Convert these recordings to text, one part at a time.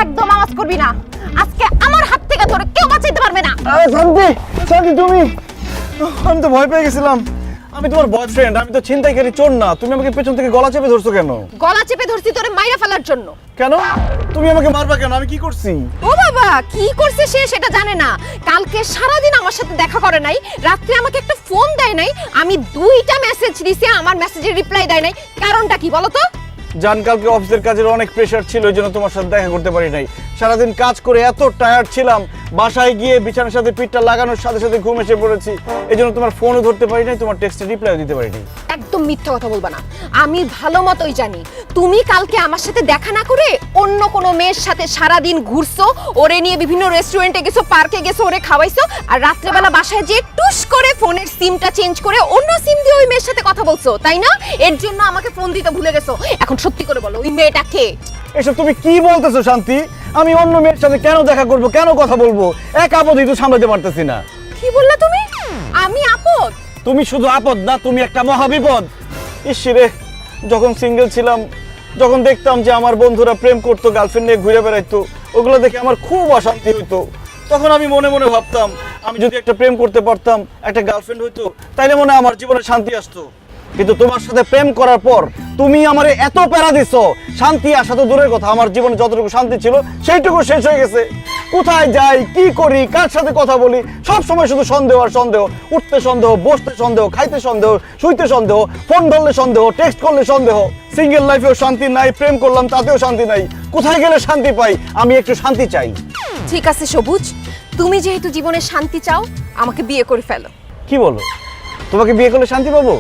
একদম আওয়াজ করবি না, আজকে আমার হাত থেকে তোরে কেউ বাঁচাইতে পারবে না। আরে শান্তি, শান্তি তুমি, আমি তো ভয় পেয়ে গেছিলাম। আমি তোমার বয়ফ্রেন্ড, আমি তো ছিনতাইকারী চোর না। তুমি আমাকে পেছন থেকে গলা চেপে ধরছো কেন? গলা চেপে ধরছি তোরে মাইরা ফেলার জন্য। কেন তুমি আমাকে মারবা কেন? আমি কি করছি? ও বাবা, কি করছে সে সেটা জানে না। কালকে সারাদিন আমার সাথে দেখা করে নাই, রাত্রে আমাকে একটা ফোন দেয় নাই, আমি 2টা মেসেজ দিছি, আমার মেসেজের রিপ্লাই দেয় নাই। কারণটা কি বলো তো? জান, কালকে অফিসের কাজের অনেক প্রেশার ছিল, এই জন্য তোমার সাথে দেখা করতে পারি নাই। সারাদিন কাজ করে এত টায়ার্ড ছিলাম, বাসায় গিয়ে বিছানার সাথে পিঠটা লাগানোর সাথে সাথে ঘুম এসে পড়েছি। এই জন্য তোমার ফোনও ধরতে পারি নাই, তোমার টেক্সটে রিপ্লাইও দিতে পারি নাই। একদম মিথ্যা কথা বলবা না, আমি ভালো মতোই জানি তুমি কালকে আমার সাথে দেখা না করে অন্য কোনো মেয়ের সাথে সারাদিন ঘুরছো, ওরে নিয়ে বিভিন্ন রেস্টুরেন্টে গেছো, পার্কে গেছো, ওরে খাওয়াইছো, আর রাত্রেবেলা বাসায় যে টুস করে ফোনের সিমটা চেঞ্জ করে অন্য সিম দিয়ে ওই মেয়ের সাথে কথা বলছো, তাই না? এর জন্য আমাকে ফোন দিতে ভুলে গেছো। এখন সত্যি করে বলো, ওই মেয়েটা কে? এসব তুমি কি বলতেছো শান্তি? আমি অন্য মেয়ের সাথে কেন দেখা করব, কেন কথা বলবো? এক আপদই তো সামলাতে পারতেছি না। কি বললা তুমি? আমি আপদ? তুমি শুধু আপদ না, তুমি একটা মহাবিপদ। ইসরে, যখন সিঙ্গেল ছিলাম, যখন দেখতাম যে আমার বন্ধুরা প্রেম করতো, গার্লফ্রেন্ড নিয়ে ঘুরে বেড়াইতো, ওগুলো দেখে আমার খুব অশান্তি হইতো। তখন আমি মনে মনে ভাবতাম, আমি যদি একটা প্রেম করতে পারতাম, একটা গার্লফ্রেন্ড হইতো, তাইলে মনে হয় আমার জীবনে শান্তি আসতো। কিন্তু তোমার সাথে প্রেম করার পর তুমি আমারে এত প্যারা দিছো, শান্তি আসা তো দূরের কথা, আমার জীবনে যতটুকু শান্তি ছিল সেইটুকু শেষ হয়ে গেছে। কোথায় যাই, কি করি, কার সাথে কথা বলি, সব সময় শুধু সন্দেহ আর সন্দেহ। উঠতে সন্দেহ, বসতে সন্দেহ, খাইতে সন্দেহ, শুইতে সন্দেহ, ফোন ধরলে সন্দেহ, টেক্সট করলে সন্দেহ। সিঙ্গেল লাইফেও শান্তি নাই, প্রেম করলাম তাতেও শান্তি নাই। কোথায় গেলে শান্তি পাই? আমি একটু শান্তি চাই। ঠিক আছে সবুজ, তুমি যেহেতু জীবনে শান্তি চাও, আমাকে বিয়ে করে ফেলো। কি বলো? তোমাকে বিয়ে করলে শান্তি পাবো?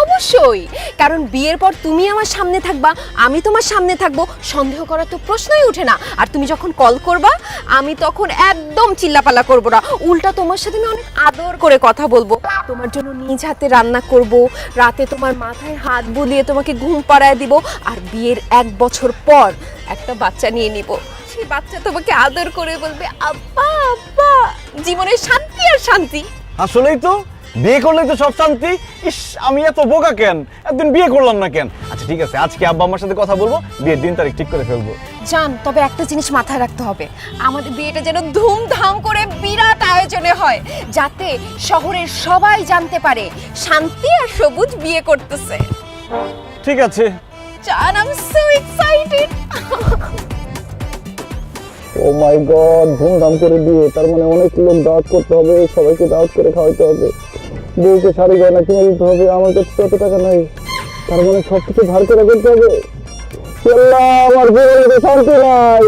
অবশ্যই, কারণ বিয়ের পর তুমি আমার সামনে থাকবা, আমি তোমার সামনে থাকবো, সন্দেহ করার তো প্রশ্নই ওঠে না। আর তুমি যখন কল করবা, আমি তখন একদম চিল্লাপাল্লা করব না, উল্টা তোমার সাথে আমি অনেক আদর করে কথা বলবো, তোমার জন্য নিজ হাতে রান্না করব, রাতে তোমার মাথায় হাত বুলিয়ে তোমাকে ঘুম পাড়ায় দিব, আর বিয়ের 1 বছর পর একটা বাচ্চা নিয়ে নিব। সেই বাচ্চা তোমাকে আদর করে বলবে আব্বা আব্বা। জীবনে শান্তি আর শান্তি। আসলেই তো, বিয়ে করলেই তো সব শান্তি। ইস, আমি এত বোকা কেন, একদিন বিয়ে করলাম না কেন? আচ্ছা ঠিক আছে, আজকে আব্বা আমার সাথে কথা বলবো, বিয়ের দিন তারিখ ঠিক করে ফেলবো। জান, তবে একটা জিনিস মাথায় রাখতে হবে, আমাদের বিয়েটা যেন ধুমধাম করে বিরাট আয়োজনে হয়, যাতে শহরের সবাই জানতে পারে শান্তি আর সবুজ বিয়ে করতেছে। ঠিক আছে জান, I am so excited. Oh my god, ধুমধাম করে বিয়ে, তার মানে অনেক লোক দাওয়াত করতে হবে, সবাইকে দাওয়াত করে খাওয়াতে হবে, বউকে শাড়ি গয়না কিনে দিতে হবে, আমার কাছে তত টাকা নাই, তার মানে সবকিছু ধার করে করতে হবে। আল্লাহ, আমার জীবনে শান্তি নাই।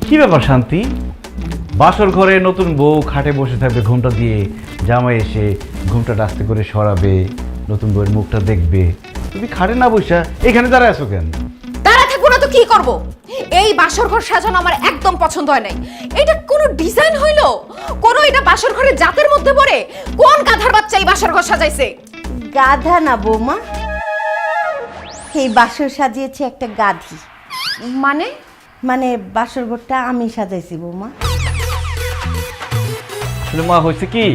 কি ব্যাপার শান্তি? বাসর ঘরে নতুন বউ খাটে বসে থাকবে ঘুমটা দিয়ে, জামাই এসে ঘুমটা আস্তে করে সরাবে, নতুন বউয়ের মুখটা দেখবে, তুমি খাটে না বসা এখানে দাঁড়ায় আছো কেন? দাঁড়া থাকবো না তো কি করব? এই বাসর ঘর সাজানো আমার একদম পছন্দ হয় নাই। এটা কোনো ডিজাইন হইলো? কোনো এটা বাসর ঘরের জাতের মধ্যে পড়ে? কোন গাধার বাচ্চা এই বাসর ঘর সাজাইছে? গাধা না বৌমা, এই বাসর সাজিয়েছে একটা গাধি। মানে? মানে বাসর ঘরটা আমি সাজাইছি বৌমা। আসলে মা হয়েছে কি,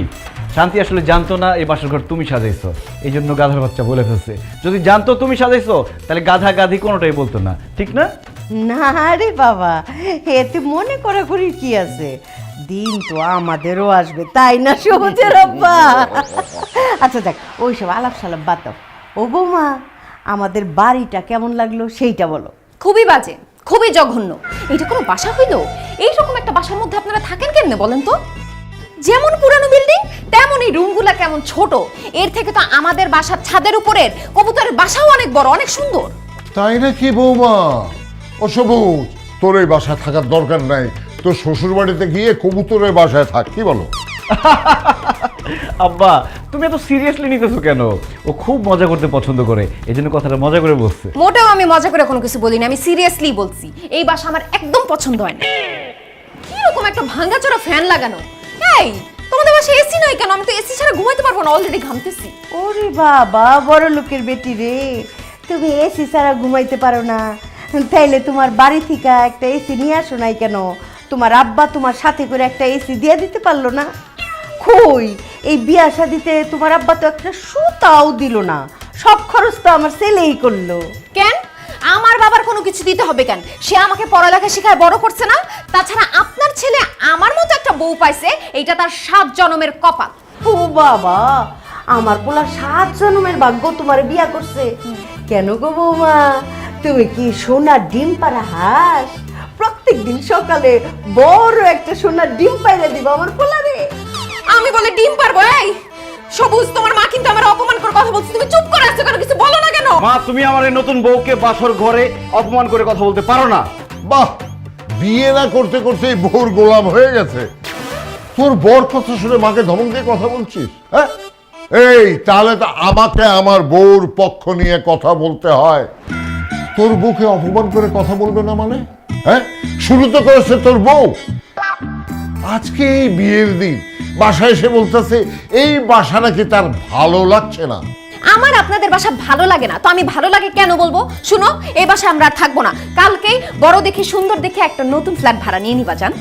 শান্তি আসলে জানতো না এই বাসর ঘর তুমি সাজাইছো, এই জন্য গাধার বাচ্চা বলে ফেলছে। যদি জানতো তুমি সাজাইছো, তাহলে গাধা গাধি কোনোটাই বলতো না, ঠিক না? না রে বাবা, এতে মনে করা করি কি আছে, দিন তো আমাদেরও আসবে, তাই না সবুজের আব্বা? আচ্ছা দেখ, ওইসব আলাপ সালাপ বাদ দাও। ও বৌমা, আমাদের বাড়িটা কেমন লাগলো সেইটা বলো। খুবই বাজে, খুবই জঘন্য। এটা কোনো বাসা হইলো? এইরকম একটা বাসার মধ্যে আপনারা থাকেন কেমনে বলেন তো? যেমন পুরানো বিল্ডিং তেমনই রুমগুলা কেমন ছোট। এর থেকে তো আমাদের বাসার ছাদের উপরের কবুতরের বাসাও অনেক বড়, অনেক সুন্দর। তাই নাকি বৌমা? ও সবুজ, তোর এই বাসায় থাকার দরকার নাই, তোর শ্বশুর বাড়িতে গিয়ে কবুতরের বাসায় থাক, কি বলো? আব্বা তুমি এত সিরিয়াসলি নিতেছো কেন? ও খুব মজা করতে পছন্দ করে, এই জন্য কথাটা মজা করে বলছে। মোটেও আমি মজা করে কোনো কিছু বলিনি, আমি সিরিয়াসলি বলছি। এই বাসা আমার একদম পছন্দ হয় না। কিরকম একটা ভাঙাচোরা ফ্যান লাগানো। এই তোমাদের বাসায় এসি নাই কেন? আমি তো এসি ছাড়া ঘুমাইতে পারবো না, অলরেডি ঘামতেছি। ওরে বাবা, বড় লোকের বেটি রে, তুমি এসি ছাড়া ঘুমাইতে পারো না? তাইলে তোমার বাড়ি থেকে একটা এসি নিয়ে আসো নাই কেন? তোমার আব্বা তোমার সাথে করে একটা এসি দিয়ে দিতে পারলো না? কই, এই বিয়া শাদিতে তোমার আব্বা তো একটা সুতাও দিল না, সব খরচ তো আমার ছেলেই করলো। কেন আমার বাবার কোনো কিছু দিতে হবে কেন? সে আমাকে পড়ালেখা শেখায় বড় করছে না? তাছাড়া আপনার ছেলে আমার মতো একটা বউ পাইছে, এইটা তার 7 জন্মের কপাল। ও বাবা, আমার পোলা 7 জন্মের ভাগ্য তোমার বিয়া করছে। কেন গো বৌমা, তুমি কি সোনার ডিম পাড়া হাঁস? প্রত্যেকদিন সকালে বড় একটা সোনার ডিম পাইরে দিবা আমার পোলারে? আমি বলে ডিম পারবো? এই সবুজ, তোমার মা কিন্তু আমার অপমান করে কথা বলছে, তুমি চুপ করে আছো কেন? কিছু বলো না কেন? মা তুমি আমার এই নতুন বউকে বাসর ঘরে অপমান করে কথা বলতে পারো না। বাহ, বিয়ে না করতে করতে এই বউর গোলাম হয়ে গেছে। তোর বর কথা শুনে মাকে ধমক দিয়ে কথা বলছিস? হ্যাঁ, এই তাহলে তো আমাকে আমার বউর পক্ষ নিয়ে কথা বলতে হয়। তোর বউকে অপমান করে কথা বলবে না মানে? হ্যাঁ, শুরু তো করেছে তোর বউ। আজকে এই বিয়ের দিন বাসায় এসে বলতেছে এই বাসা নাকি তার ভালো লাগছে না। আমার আপনাদের বাসা ভালো লাগে না তো আমি ভালো লাগে কেন বলবো? শুনো, এই বাসায় আমরা আর থাকবো না। কালকেই বড় দেখে সুন্দর দেখে একটা নতুন ফ্ল্যাট ভাড়া নিয়ে নিবা যান।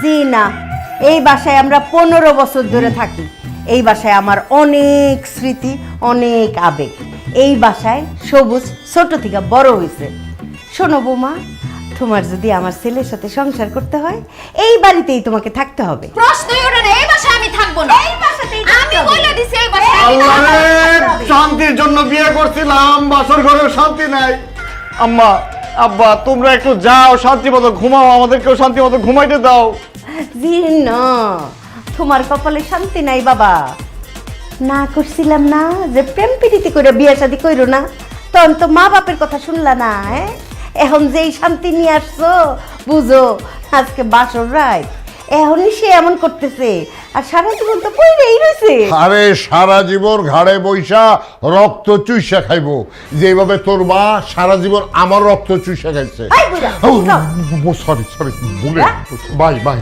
জি না, এই বাসায় আমরা 15 বছর ধরে থাকি। এই বাসায় আমার অনেক স্মৃতি, অনেক আবেগ। এই বাসায় সবুজ ছোট থেকে বড় হয়েছে। শোনো বৌমা, তোমার যদি আমার ছেলের সাথে সংসার করতে হয় এই বাড়িতেই তোমাকে থাকতে হবে। প্রশ্নই ওঠে না, এই বাসায় আমি থাকবো না। এই বাসাতেই আমি বলে দিছি, এই বাসায় আল্লাহ রে, শান্তির জন্য বিয়ে করছিলাম, বাসর ঘরেও শান্তি নাই। আম্মা আব্বা তোমরা একটু যাও, শান্তি মতো ঘুমাও, আমাদেরকেও শান্তি মতো ঘুমাইতে দাও। জি না, তোমার কপালে শান্তি নাই বাবা। না করছিলাম না যে প্রেম প্রীতি করে বিয়ে শাদী কইরো না, তখন তো মা বাপের কথা শুনলা না। হ্যাঁ, এখন যেই শান্তি নিয়ে আসছো বুঝো আজকে বাসর রাত, এখনই সে এমন করতেছে আর সারা জীবন তো পইরেই রয়েছে। আরে সারা জীবন ঘাড়ে বৈশা রক্ত চুইসা খাইবো, যেভাবে তোর মা সারা জীবন আমার রক্ত চুইসা খাইছে। এই বুড়া, সরি সরি, ভুলে বাই বাই।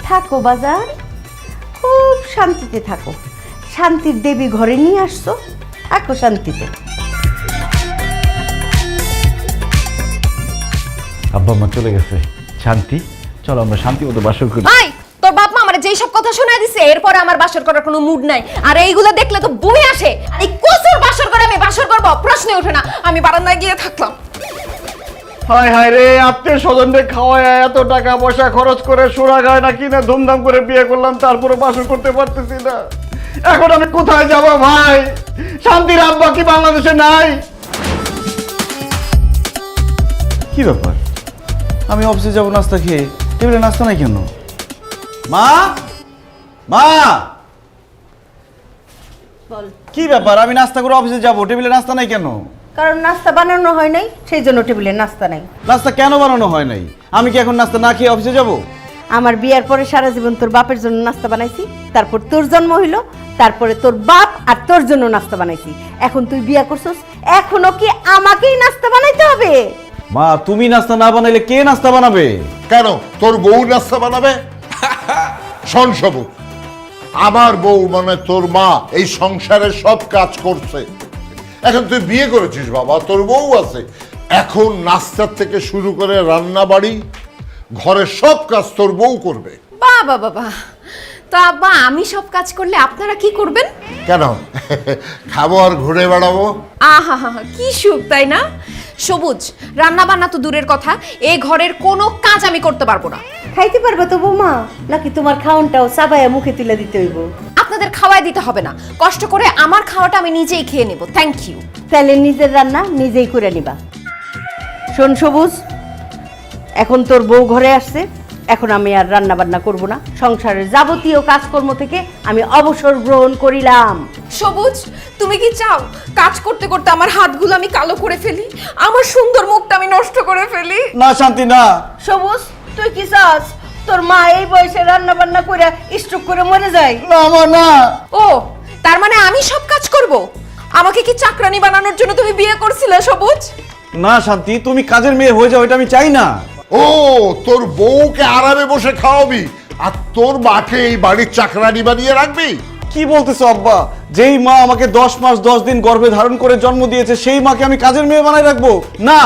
থাকো বাজার, খুব শান্তিতে থাকো। শান্তির দেবী ঘরে নিয়ে আসছো, থাকো শান্তিতে। আব্বা মা চলে গেছে, শান্তি চলো আমরা শান্তি মতো বাসর করি। ভাই, তোর বাপ মা আমারে যেই সব কথা শোনায় দিছে, এরপরে আমার বাসর করার কোনো মুড নাই। আর এইগুলো দেখলে তো বই আসে। এই কসুর বাসর করে আমি বাসর করব, প্রশ্নই ওঠে না। আমি বারান্দায় গিয়ে থাকলাম। হায় হায় রে, আত্মীয় স্বজনদের খাওয়ায় এত টাকা পয়সা খরচ করে সোনা গয়না কিনে ধুমধাম করে বিয়ে করলাম, তারপরে বাসর করতে পারতেছি না। এখন আমি কোথায় যাব ভাই? শান্তির আব্বা কি বাংলাদেশে নাই? কি ব্যাপার, আমি অফিসে যাবো নাস্তা খেয়ে, টেবিলে নাস্তা নাই কেন? মা মা, কি ব্যাপার? আমি নাস্তা করে অফিসে যাবো, টেবিলে নাস্তা নাই কেন? কারণ নাস্তা বানানো হয় নাই, সেই জন্য টেবিলে নাস্তা নাই। নাস্তা কেন বানানো হয় নাই? আমি কি এখন নাস্তা না খেয়ে অফিসে যাব? আমার বিয়ার পরে সারা জীবন তোর বাপের জন্য নাস্তা বানাইছি, তারপর তোর জন্ম হইলো, তারপরে তোর বাপ আর তোর জন্য নাস্তা বানাইছি। এখন তুই বিয়া করছস, এখনো কি আমাকেই নাস্তা বানাইতে হবে? মা তুমি নাস্তা না বানাইলে কে নাস্তা বানাবে? কেন তোর বউ নাস্তা বানাবে? শোন সবুজ, আমার বউ মানে তোর মা এই সংসারের সব কাজ করছে। এখন তুই বিয়ে করেছিস বাবা, তোর বউ আছে, এখন নাস্তার থেকে শুরু করে রান্না বাড়ি ঘরের সব কাজ তোর বউ করবে। বাবা বাবা, তো আব্বা আমি সব কাজ করলে আপনারা কি করবেন? কেন খাবো আর ঘুরে বেড়াবো? আহা হা, কি সুখ তাই না? সবুজ, রান্না বান্না তো দূরের কথা, এই ঘরের কোনো কাজ আমি করতে পারবো না। খাইতে পারবে তো বৌমা, নাকি তোমার খাওনটাও চাবাইয়া মুখে তুলে দিতে হইব? আপনাদের খাওয়াই দিতে হবে না, কষ্ট করে আমার খাওয়াটা আমি নিজেই খেয়ে নেব। Thank you. তাহলে নিজের রান্না নিজেই করে নিবা। শোন সবুজ, এখন তোর বউ ঘরে আসছে, এখন আমি আর রান্না বান্না করব না, সংসারের যাবতীয় কাজকর্ম থেকে আমি অবসর গ্রহণ করিলাম। সবুজ, তুমি কি চাও কাজ করতে করতে আমার হাতগুলো আমি কালো করে ফেলি, আমার সুন্দর মুখটা আমি নষ্ট করে ফেলি? না শান্তি না। সবুজ, তুই কি চাস তোর মা এই বয়সে রান্না বান্না করে স্ট্রোক করে মরে যায়? না মা না। ও, তার মানে আমি সব কাজ করব? আমাকে কি চাকরানি বানানোর জন্য তুমি বিয়ে করছিলে সবুজ? না শান্তি, তুমি কাজের মেয়ে হয়ে যাও, এটা আমি চাই না। ও, তোর বউকে আরামে বসে খাওয়াবি আর তোর মাকে এই বাড়ির চাকরানি বানিয়ে রাখবি? কি বলতেছো আব্বা? যেই মা আমাকে 10 মাস 10 দিন গর্ভে ধারণ করে জন্ম দিয়েছে সেই মাকে আমি কাজের মেয়ে বানাই রাখবো? না।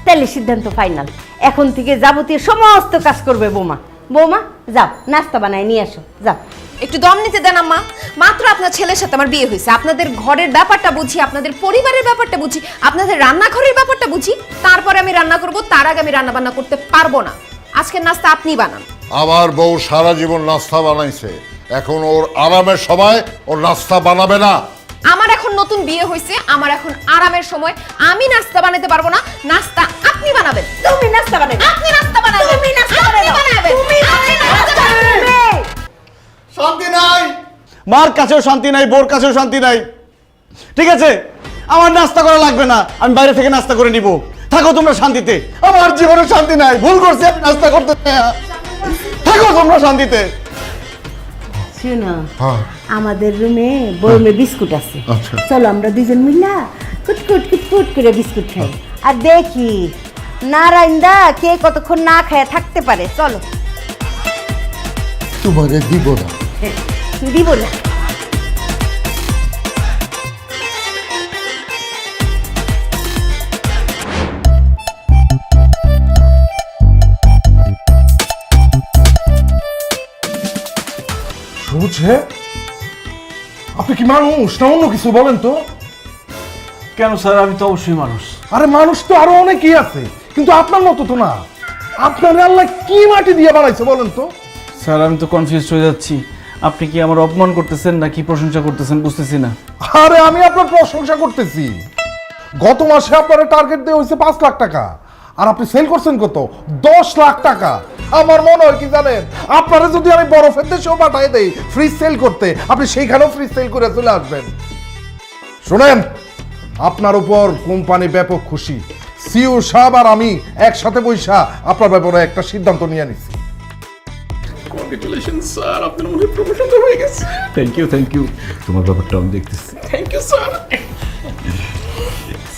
তাহলে সিদ্ধান্ত ফাইনাল, এখন থেকে যাবতীয় সমস্ত কাজ করবে বৌমা। বৌমা যাও, নাস্তা বানায় নিয়ে আসো, যাও। একটু দম নিতে দেন আম্মা। মাত্র আপনার ছেলের সাথে আমার বিয়ে হয়েছে, আপনাদের ঘরের ব্যাপারটা বুঝি, আপনাদের পরিবারের ব্যাপারটা বুঝি, আপনাদের রান্নাঘরের ব্যাপারটা বুঝি, তারপরে আমি রান্না করব। তার আগে আমি রান্না বান্না করতে পারবো না। আজকের নাস্তা আপনি বানান। আমার বউ সারা জীবন নাস্তা বানাইছে, এখন ওর আরামের সময় ওর নাস্তা বানাবে না। আমার এখন নতুন বিয়ে হয়েছে, আমার এখন আরামের সময়। আমি নাস্তা বানাতে পারবো না, নাস্তা আপনি বানাবেন। তুমি নাস্তা বানাবে, আপনি নাস্তা বানাবেন, তুমি নাস্তা আপনি বানাবে, বানাবেন, তুমি আপনি নাস্তা নাস্তা বানাবেন। বানাবে। শান্তি নাই, মার কাছেও শান্তি নাই, বোর কাছেও শান্তি নাই। ঠিক আছে, আমার নাস্তা করা লাগবে না, আমি বাইরে থেকে নাস্তা করে নিব। থাকো তোমরা শান্তিতে, আমার জীবনে শান্তি নাই। ভুল করছি আমি নাস্তা করতে চাই না। থাকো তোমরা শান্তিতে। শুনো, হ্যাঁ। আমাদের রুমে বয়মে বিস্কুট আছে, আচ্ছা। চলো আমরা দুজন মিলা কুটকুট কুটকুট করে বিস্কুট খাই আর দেখি নারায়ণদা কে কতক্ষণ না খায় থাকতে পারে। চলো। তোমারে দিব না। দিব না। বুঝে আপনি কি মানুষ না অন্য কিছু বলেন তো? কেন স্যার, আমি তো অবশ্যই মানুষ। আরে মানুষ তো আরো অনেকেই আছে, কিন্তু আপনার মতো তো না। আপনার আল্লাহ কি মাটি দিয়ে বানাইছে বলেন তো? স্যার আমি তো কনফিউজ হয়ে যাচ্ছি, আপনি কি আমার অপমান করতেছেন নাকি প্রশংসা করতেছেন বুঝতেছি না। আরে আমি আপনার প্রশংসা করতেছি। গত মাসে আপনার টার্গেট দেওয়া হয়েছে 5 লাখ টাকা, আর আপনি সেল করছেন কত? 10 লাখ টাকা। আমার মনে হয় কি জানেন, আপনারা যদি আমি বরফের দেশেও পাঠাই দেই ফ্রিজ সেল করতে, আপনি সেইখানেও ফ্রিজ সেল করে চলে আসবেন। শুনেন, আপনার উপর কোম্পানি ব্যাপক খুশি। সিইও সাহেব আর আমি একসাথে বৈশা আপনার ব্যাপারে একটা সিদ্ধান্ত নিয়ে নিছি। কংগ্রেচুলেশন স্যার, আপনার মনে হয় প্রমোশন হয়ে গেছে। Thank you. তোমার ব্যাপারটা আমি দেখতেছি। Thank you sir.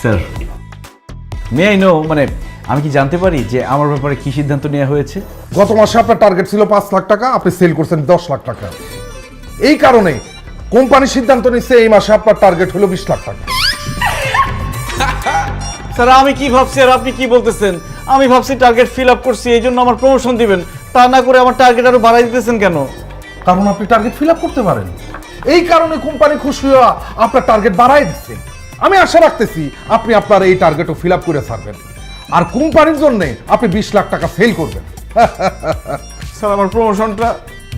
Sir, may I know, মানে আমি কি জানতে পারি যে আমার ব্যাপারে কি সিদ্ধান্ত নেওয়া হয়েছে? গত মাসে আপনার টার্গেট ছিল 5 লাখ টাকা, আপনি সেল করছেন 10 লাখ টাকা। এই কারণে কোম্পানি সিদ্ধান্ত নিচ্ছে এই মাসে আপনার টার্গেট হলো 20 লাখ টাকা। স্যার আমি কি ভাবছি আর আপনি কি বলতেছেন? আমি ভাবছি টার্গেট ফিল আপ করছি, এই জন্য আমার প্রমোশন দিবেন, তা না করে আমার টার্গেট আরো বাড়াই দিতেছেন কেন? কারণ আপনি টার্গেট ফিল আপ করতে পারেন, এই কারণে কোম্পানি খুশি হয়ে আপনার টার্গেট বাড়াই দিচ্ছে। আমি আশা রাখতেছি আপনি আপনার এই টার্গেটও ফিল আপ করে ছাড়বেন, আর কোম্পানির জন্য আপনি 20 লাখ টাকা সেল করবেন। স্যার আমার প্রমোশনটা?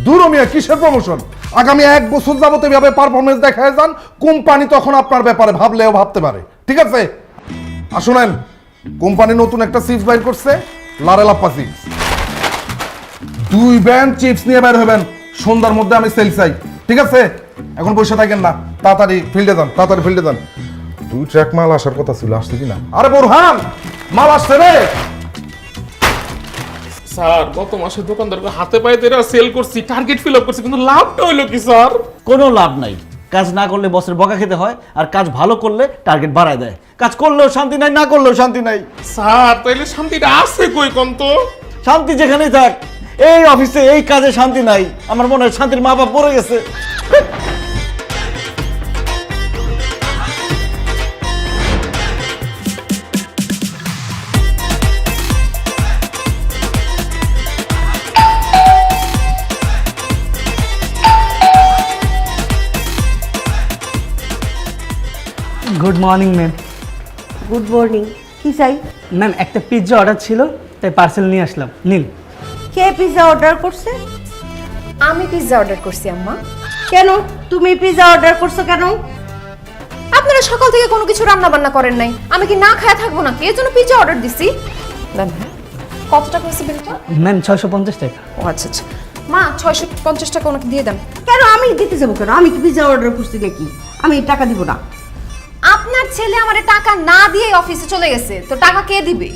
দূর মিয়া, কিসের প্রমোশন? আগামী 1 বছর যাবত এভাবে পারফরমেন্স দেখায় যান, কোম্পানি তখন আপনার ব্যাপারে ভাবলেও ভাবতে পারে। ঠিক আছে? আর শুনেন, কোম্পানি নতুন একটা চিপস বাইর করছে, লারেলাপ্পা চিপস। 2 ব্যান্ড চিপস নিয়ে বের হবেন, সন্ধ্যার মধ্যে আমি সেল চাই। ঠিক আছে? এখন বসে থাকেন না, তাড়াতাড়ি ফিল্ডে যান, তাড়াতাড়ি ফিল্ডে যান। 2 ট্র্যাক মাল আসার কথা ছিল, আসছে কিনা? আরে বোরহান, মাল আসছে রে। স্যার গত মাসে দোকানদারকে হাতে পায়ে ধরে সেল করছি, টার্গেট ফিল আপ করছি, কিন্তু লাভটা হইলো কি স্যার? কোনো লাভ নাই। কাজ না করলে বসের বকা খেতে হয়, আর কাজ ভালো করলে টার্গেট বাড়ায় দেয়। কাজ করলেও শান্তি নাই, না করলেও শান্তি নাই। স্যার তাইলে শান্তিটা আছে কই কোন তো? শান্তি যেখানেই থাক, এই অফিসে এই কাজে শান্তি নাই। আমার মনে হয় শান্তির মা বাপ পড়ে গেছে। Good morning ma'am. Good morning. কি চাই? ম্যাম একটা পিৎজা অর্ডার ছিল, তাই পার্সেল নিয়ে আসলাম, নিন। কে পিৎজা অর্ডার করছে? আমি পিৎজা অর্ডার করছি আম্মা। কেন তুমি পিৎজা অর্ডার করছো কেন? আপনারা সকাল থেকে কোনো কিছু রান্না বান্না করেন নাই, আমি কি না খায়া থাকবো নাকি? এর জন্য পিৎজা অর্ডার দিছি। দেন। কত টাকা হয়েছে বিলটা? ম্যাম 650 টাকা। ও আচ্ছা আচ্ছা, মা 650 টাকা ওনাকে দিয়ে দেন। কেন আমি দিতে যাবো কেন? আমি কি পিজা অর্ডার করছি নাকি? আমি টাকা দিব না। আপনার ছেলে আমারে টাকা না দিয়ে অফিসে চলে গেছে, তো টাকা কে দিবে?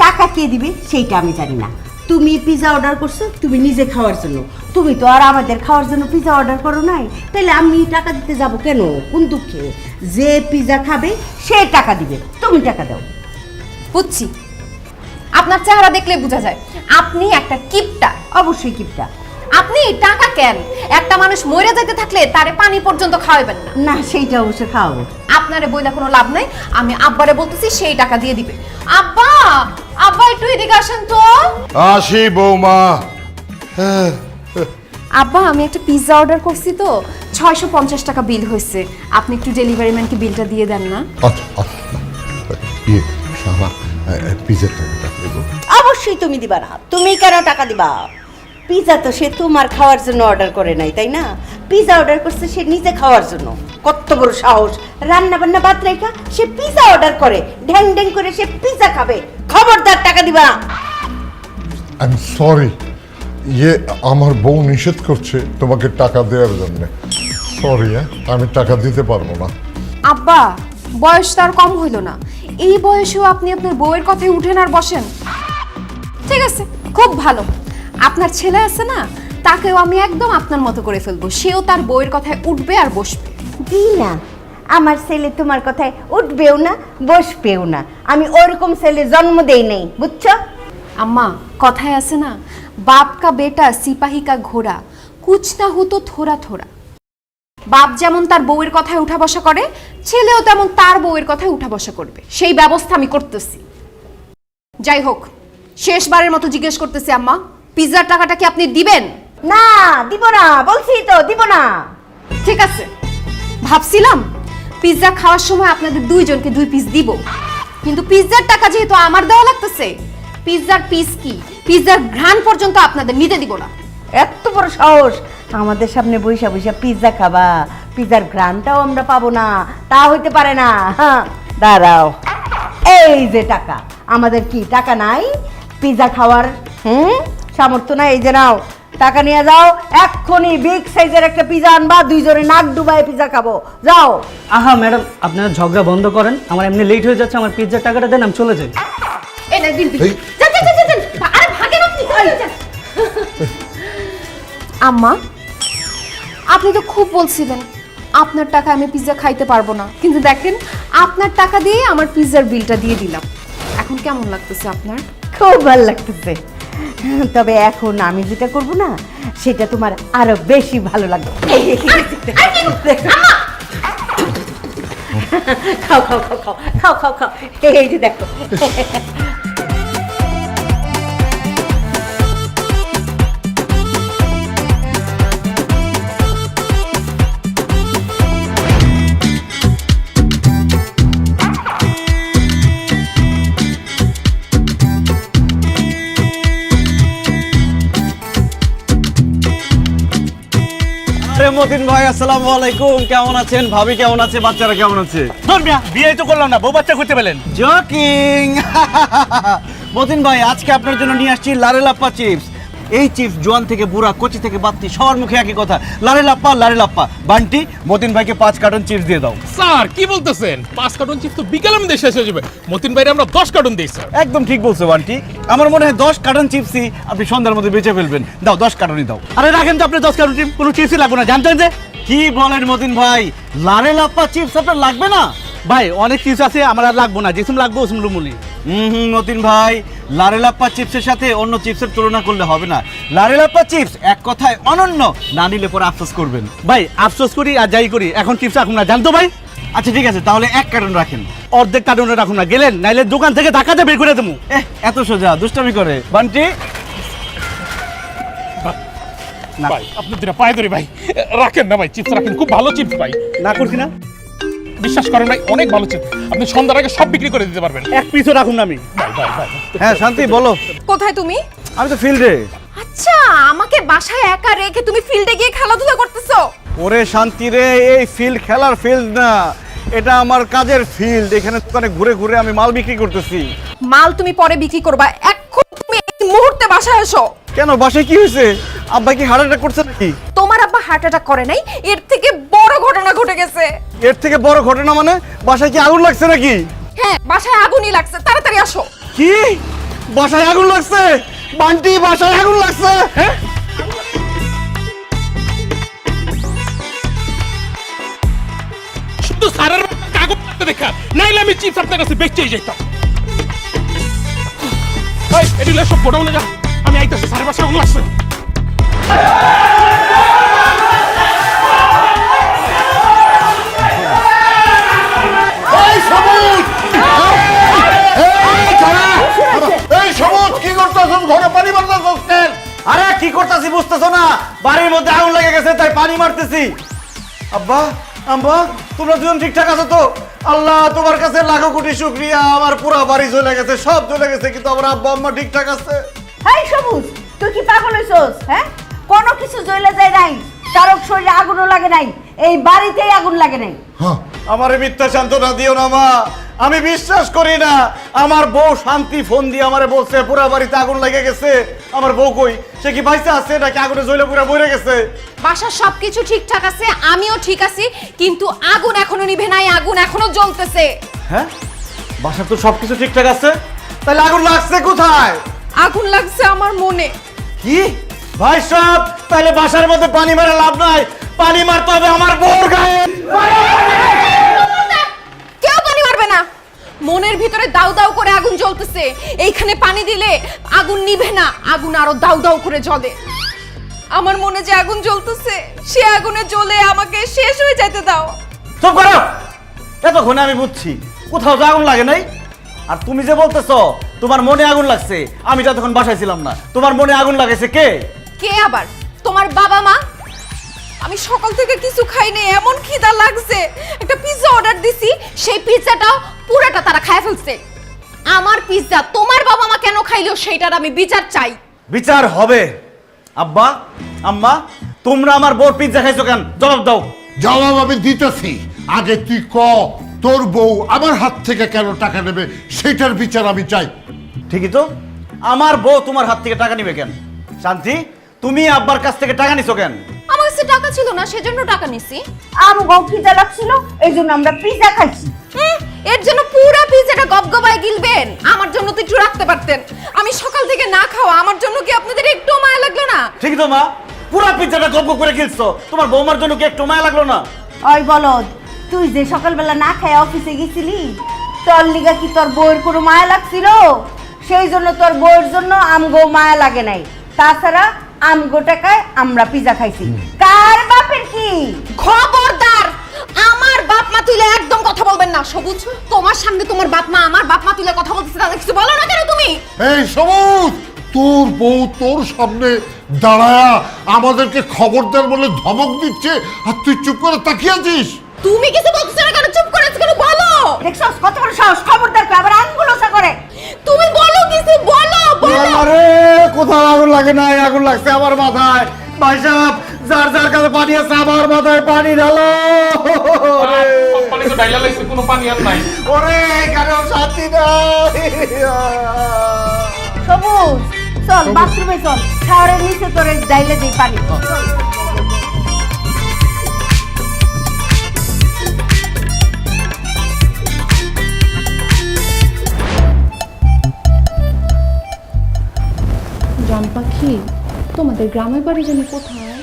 টাকা কে দিবে সেইটা আমি জানি না। তুমি পিজা অর্ডার করছো তুমি নিজে খাওয়ার জন্য, তুমি তো আর আমাদের খাওয়ার জন্য পিজা অর্ডার করো নাই, তাহলে আমি টাকা দিতে যাব কেন? কোন দুঃখে? যে পিজা খাবে সে টাকা দিবে, তুমি টাকা দাও। বুঝছি, আপনার চেহারা দেখলে বোঝা যায় আপনি একটা কিপটা। অবশ্যই কিপটা। আপনি টাকা কেন? একটা মানুষ মরে যেতে থাকলে তারে পানি পর্যন্ত খাওয়াবেন না। না, সেইটা অবশ্যই খাওয়াবো। আপনারে বইলা কোনো লাভ নাই, আমি আব্বারে বলতেছি সেই টাকা দিয়ে দিবে। আব্বা, আব্বা একটু এদিকে আসেন তো। আসি বৌমা। আব্বা, আমি একটা পিৎজা অর্ডার করছি তো 650 টাকা বিল হয়েছে, আপনি একটু ডেলিভারি ম্যানকে বিলটা দিয়ে দেন না। পিজার টাকাটা দেবো। অবশ্যই তুমি দিবা না। তুমি কেন টাকা দিবা? পিজা তো সে তোমার খাওয়ার জন্য অর্ডার করে নাই, তাই না? পিজা অর্ডার করছে সে নিজে খাওয়ার জন্য। কত বড় সাহস! রান্না বান্না বাদ রেখা সে পিজা অর্ডার করে, ঢ্যাং ঢ্যাং করে সে পিজা খাবে। খবরদার টাকা দিবা না। আই এম সরি, আমার বউ নিষেধ করছে তোমাকে টাকা দেওয়ার জন্য। সরি, আমি টাকা দিতে পারবো না। আব্বা, বয়স তার কম হইল না, এই বয়সেও আপনি আপনার বউয়ের কথায় উঠেন আর বসেন। ঠিক আছে, খুব ভালো। আপনার ছেলে আছে না, তাকেও আমি একদম আপনার মতো করে ফেলবো, সেও তার বউয়ের কথায় উঠবে আর বসবে। দি না, আমার ছেলে তোমার কথায় উঠবেও না বসবেও না। আমি ওরকম ছেলে জন্ম দেই নাই, বুঝছো? আম্মা, কথায় আছে না, বাপ কা বেটা সিপাহী কা ঘোড়া, কুছ না হতো থোড়া থোড়া। বাপ যেমন তার বউয়ের কথায় উঠা বসা করে, ছেলেও তেমন তার বউয়ের কথায় উঠা বসা করবে, সেই ব্যবস্থা আমি করতেছি। যাই হোক, শেষবারের মতো জিজ্ঞেস করতেছি আম্মা, পিৎজার টাকাটা কি আপনি দিবেন? না, দিব না, বলছি তো দিব না। ঠিক আছে, ভাবছিলাম পিৎজা খাওয়ার সময় আপনাদের দুইজনকে 2 পিস দিব, কিন্তু পিৎজার টাকা যেহেতু আমার দেওয়া লাগতেছে, পিৎজার পিস কি পিৎজার ঘ্রাণ পর্যন্ত আপনাদের নিতে দিব না। এত বড় সাহস! আমাদের সামনে বৈশা বৈশা পিৎজা খাবা? পিৎজার ঘ্রাণটাও আমরা পাবো না, তা হইতে পারে না। হ্যাঁ, দাঁড়াও, এই যে টাকা। আমাদের কি টাকা নাই পিৎজা খাওয়ার? সামর্থ্য নাই। এই যে নাও, টাকা নিয়ে যাও, এক্ষুনি বিগ সাইজের একটা পিৎজা আনবা, দুইজনে নাক ডুবাই পিৎজা খাবো। যাও। আহা ম্যাডাম, আপনারা ঝগড়া বন্ধ করেন, আমার এমনি লেট হয়ে যাচ্ছে, আমার পিৎজার টাকাটা দেন, আমি চলে যাই। এই না দিন, এই। যান যান যান যান, আরে ভাগেন আপনি। আম্মা, আপনি তো খুব বলছিলেন আপনার টাকা আমি পিৎজা খাইতে পারবো না, কিন্তু দেখেন আপনার টাকা দিয়ে আমার পিৎজার বিলটা দিয়ে দিলাম। এখন কেমন লাগতেছে আপনার? খুব ভালো লাগতেছে, তবে এখন আমি যেটা করব না সেটা তোমার আরো বেশি ভালো লাগবে। খাও খাও খাও খাও খাও খাও খাও, এই যে দেখো। আরে মতিন ভাই, আসসালামু আলাইকুম। কেমন আছেন? ভাবি কেমন আছে? বাচ্চারা কেমন আছে? বিয়ে তো করলাম না, বউ বাচ্চা করতে পেলেন। জকিং। মতিন ভাই, আজকে আপনার জন্য নিয়ে আসছি লারেলাপ্পা চিপস। এই চিপস জোয়ান থেকে বুড়া, কচি থেকে বাত্তি, সবার মুখে একই কথা, লারেলাপ্পা লারেলাপ্পা। বান্টি, মতিন ভাইকে 5 কার্টন চিপস দিয়ে দাও। স্যার কি বলতেছেন? 5 কার্টন চিপস তো বিকেলের মধ্যে শেষ হয়ে যাবে। মতিন ভাইরে আমরা 10 কার্টন দিই স্যার। একদম ঠিক বলছো বান্টি, আমার মনে হয় 10 কার্টন চিপসই আপনি সন্ধ্যার মধ্যে বেঁচে ফেলবেন। দাও, 10 কার্টনই দাও। আরে রাখেন তো, আপনি 10 কার্টন চিপস, কোনো চিপসই লাগবে না, জানতেন যে। কি বলেন মতিন ভাই, লারেলাপ্পা চিপস আপনার লাগবে না? ভাই অনেক চিপস আছে, আমার আর লাগবো না, যেসম লাগবে ওসম লুমুলি। মতিন ভাই, লারেলাপ্পা চিপসের সাথে অন্য চিপসের তুলনা করলে হবে না। লারেলাপ্পা চিপস এক কথায় অনন্য, না নিলে পরে আফসোস করবেন। ভাই আফসোস করি আর যাই করি, এখন চিপস রাখুন না, জানতো ভাই। আচ্ছা ঠিক আছে, তাহলে 1 কার্টন রাখেন। অর্ধেক কার্টনে রাখুন না, গেলেন নাইলে দোকান থেকে ধাক্কাতে বের করে দেবো। এত সোজা দুষ্টামি করে বান্টি। ভাই আপনি দুটা পায়ে ধরি ভাই, রাখেন না ভাই, চিপস রাখেন, খুব ভালো চিপস ভাই। না করছি না, বিশ্বাস করেন ভাই, অনেক ভালো চিপস, আপনি সন্ধ্যার আগে সব বিক্রি করে দিতে পারবেন। এক পিসও রাখুন না আমি। ভাই ভাই ভাই, হ্যাঁ শান্তি, বলো। কোথায় তুমি? আমি তো ফিল্ডে। আচ্ছা, আমাকে বাসায় একা রেখে তুমি ফিল্ডে গিয়ে খেলাধুলা করতেছো? ওরে শান্তি রে, এই ফিল্ড খেলার ফিল্ড না, এটা আমার কাজের ফিল্ড। এখানে দোকানে ঘুরে ঘুরে আমি মাল বিক্রি করতেছি। মাল তুমি পরে বিক্রি করবা, মুহূর্তে বাসায় এসো। কেন, বাসায় কি হয়েছে? আব্বা কি হার্ট অ্যাটাক করছে নাকি? তোমার আব্বা হার্ট অ্যাটাক করে নাই, এর থেকে বড় ঘটনা ঘটে গেছে। এর থেকে বড় ঘটনা মানে? বাসায় কি আগুন লাগছে নাকি? হ্যাঁ, বাসায় আগুনই লাগছে, তাড়াতাড়ি আসো। কি? বাসায় আগুন লাগছে? বান্টি, বাসায় আগুন লাগছে? হ্যাঁ, শুধু স্যারের কাগজ করতে দেখা, নাইলে আমি চিপস আপনার কাছে বেচতেই যেতাম। এই এদিকে সব গোডাউনে যা, আমি আইতাছি, স্যারের বাসায় আগুন লাগছে। এই সবুজ! এই সবুজ, কি করতেছস? ঘরে পানি মারতেছস কেন? আরে কি করতেছি বুঝতেছো না? বাড়ির মধ্যে আগুন লেগে গেছে তাই পানি মারতেছি। আব্বা, আম্মা, তোমরা দুজন ঠিকঠাক আছো তো? আল্লাহ তোমার কাছে লাখো কোটি শুকরিয়া, আমার পুরো বাড়ি জ্বলে গেছে, সব জ্বলে গেছে, কিন্তু আমার আব্বা আম্মা ঠিকঠাক আছে। এই সবুজ, তুই কি পাগল হইছস? হ্যাঁ, কোনো কিছু জ্বলে যায় নাই, কারো শরীরে আগুনও লাগে নাই, এই বাড়িতেই আগুন লাগে নাই। আমারে মিথ্যা সান্ত্বনা দিও না মা, আমি বিশ্বাস করি না। আমার বউ শান্তি ফোন দিয়ে আমারে বলছে পুরা বাড়িতে আগুন লেগে গেছে। আমার বউ কই? সে কি বাইসে আছে নাকি আগুনে জ্বলে পুরা মরে গেছে? বাসার সবকিছু ঠিকঠাক আছে, আমিও ঠিক আছি, কিন্তু আগুন এখনো নিভে নাই, আগুন এখনো জ্বলতেছে। হ্যাঁ, বাসার তো সবকিছু ঠিকঠাক আছে, তাহলে আগুন লাগছে কোথায়? আগুন লাগছে আমার মনে। কি ভাই সব? তাহলে বাসার মধ্যে পানি মারা লাভ নাই, পানি মারতে হবে আমার বউর গায়ে। কেউ পানি মারবে না, মনের ভিতরে দাউ দাউ করে আগুন জ্বলতেছে, এইখানে পানি দিলে আগুন নিভে না, আগুন আরো দাউ দাউ করে জ্বলে। আমার মনে যে আগুন জ্বলতেছে, সে আগুনে জ্বলে আমাকে শেষ হয়ে যেতে দাও। চুপ করো, এতক্ষণে আমি বুঝছি কোথাও তো আগুন লাগে নাই। আর তুমি যে বলতেছো তোমার মনে আগুন লাগছে, আমি যতক্ষণ বাসায় ছিলাম না, তোমার মনে আগুন লাগাইছে কে? কে আবার? তোমার বাবা মা। আমি সকাল থেকে কিছু খাইনি, এমন খিদা লাগছে, একটা পিৎজা অর্ডার দিছি, সেই পিৎজাটাও পুরাটা তারা খায় ফেলছে। আমার পিৎজা তোমার বাবা মা কেন খাইলো সেইটার আমি বিচার চাই। বিচার হবে। আব্বা, আম্মা, তোমরা আমার বউর পিৎজা খাইছো কেন? জবাব দাও। জবাব আমি দিতেছি, আগে তুই ক, তোর বউ আমার হাত থেকে কেন টাকা নেবে সেটার বিচার আমি চাই। ঠিকই তো, আমার বউ তোমার হাত থেকে টাকা নিবে কেন? শান্তি, তুমি আব্বার কাছ থেকে টাকা নিছো কেন? আমার কাছে টাকা ছিল না, সেজন্য টাকা নিছি। আমগো খিদা লাগছিল, এই জন্য আমরা পিৎজা খাইছি। এর জন্য পুরো পিৎজাটা গবগবায় গিলবেন? আমার জন্য তো একটু রাখতে পারতেন। আমি সকাল থেকে না খাওয়া, আমার জন্য কি আপনাদের একটু মায়া লাগলো না? ঠিকই তো মা, পুরা পিৎজাটা গপ গপ করে গিলছো, তোমার বৌমার জন্য কি একটু মায়া লাগলো না? ওই বলদ, তুই যে সকালবেলা না খায় অফিসে গেছিলি, তোর লিগা কি তোর বউয়ের কোনো মায়া লাগছিল? সেই জন্য তোর বউয়ের জন্য আমগো মায়া লাগে নাই। তাছাড়া আমগো টাকায় আমরা পিৎজা খাইছি। কার বাপের কি? খবরদার, আমার বাপ মা তুলে একদম কথা বলবেন না। সবুজ, তোমার সামনে তোমার বাপ মা আমার বাপ মা তুলে কথা বলতেছে, তাদের কিছু বলো না কেন তুমি? এই সবুজ, তোর বউ তোর সামনে দাঁড়ায়া আমাদেরকে খবরদার বলে ধমক দিচ্ছে, আর তুই চুপ করে তাকিয়ে আছিস। তুমি কিছু বলতেছ না কেন? চুপ করে আছো কেন? বলো। দেখছস কত বড় সাহস, খবরদার করে আবার আঙ্গুলসা করে। তুমি বলো, কিছু বলো, বলো। আরে কোথাও আগুন লাগে নাই, আগুন লাগছে আমার মাথায়। ভাই সাহেব, যার যার কাছে পানি আছে আমার মাথায় পানি ঢালো। পানি তো ডাইলা লাগছে, কোনো পানি আর নাই। ওরে এখানেও শান্তি নাই। সবুজ, চল বাথরুমে চল, শাওয়ারের নিচে তোরে ডাইলে দেই পানি। জান পাখি, তোমাদের গ্রামের বাড়ি জানি কোথায়?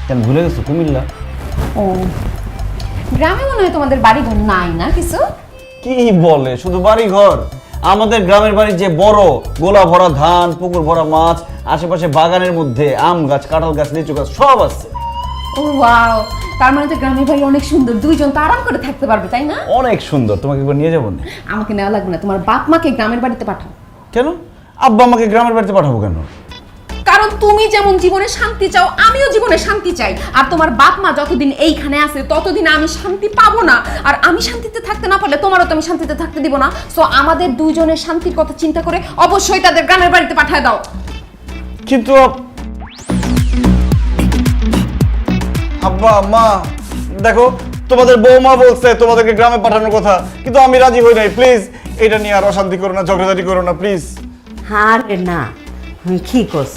কেন ভুলে গেছো? কুমিল্লা। ও, গ্রামে মনে হয় তোমাদের বাড়ি ঘর নাই না কিছু? কি বলে, শুধু বাড়ি ঘর? আমাদের গ্রামের বাড়ি যে বড়, গোলা ভরা ধান, পুকুর ভরা মাছ, আশেপাশে বাগানের মধ্যে আম গাছ, কাঁঠাল গাছ, লিচু গাছ সব আছে। ও ওয়াও, তার মানে তো গ্রামের বাড়ি অনেক সুন্দর, দুইজন তো আরাম করে থাকতে পারবে, তাই না? অনেক সুন্দর, তোমাকে একবার নিয়ে যাবো না? আমাকে নেওয়া লাগবে না, তোমার বাপ মাকে গ্রামের বাড়িতে পাঠাও। কেন? আব্বা আমাকে গ্রামের বাড়িতে পাঠাবো কেন? কারণ তুমি যেমন জীবনে শান্তি চাও, আমিও জীবনে শান্তি চাই। আর তোমার বাপ মা যতদিন এইখানে আছে ততদিন আমি শান্তি পাবো না, আর আমি শান্তিতে থাকতে না পারলে তোমারও তো আমি শান্তিতে থাকতে দিব না। সো আমাদের দুইজনের শান্তির কথা চিন্তা করে অবশ্যই তাদের গ্রামের বাড়িতে পাঠায় দাও। কিন্তু আব্বা, মা, দেখো তোমাদের বৌমা বলছে তোমাদেরকে গ্রামে পাঠানোর কথা, কিন্তু আমি রাজি হই নাই। প্লিজ এটা নিয়ে আর অশান্তি করো না, ঝগড়াঝাটি করো না, প্লিজ। আরে না, কি কোস,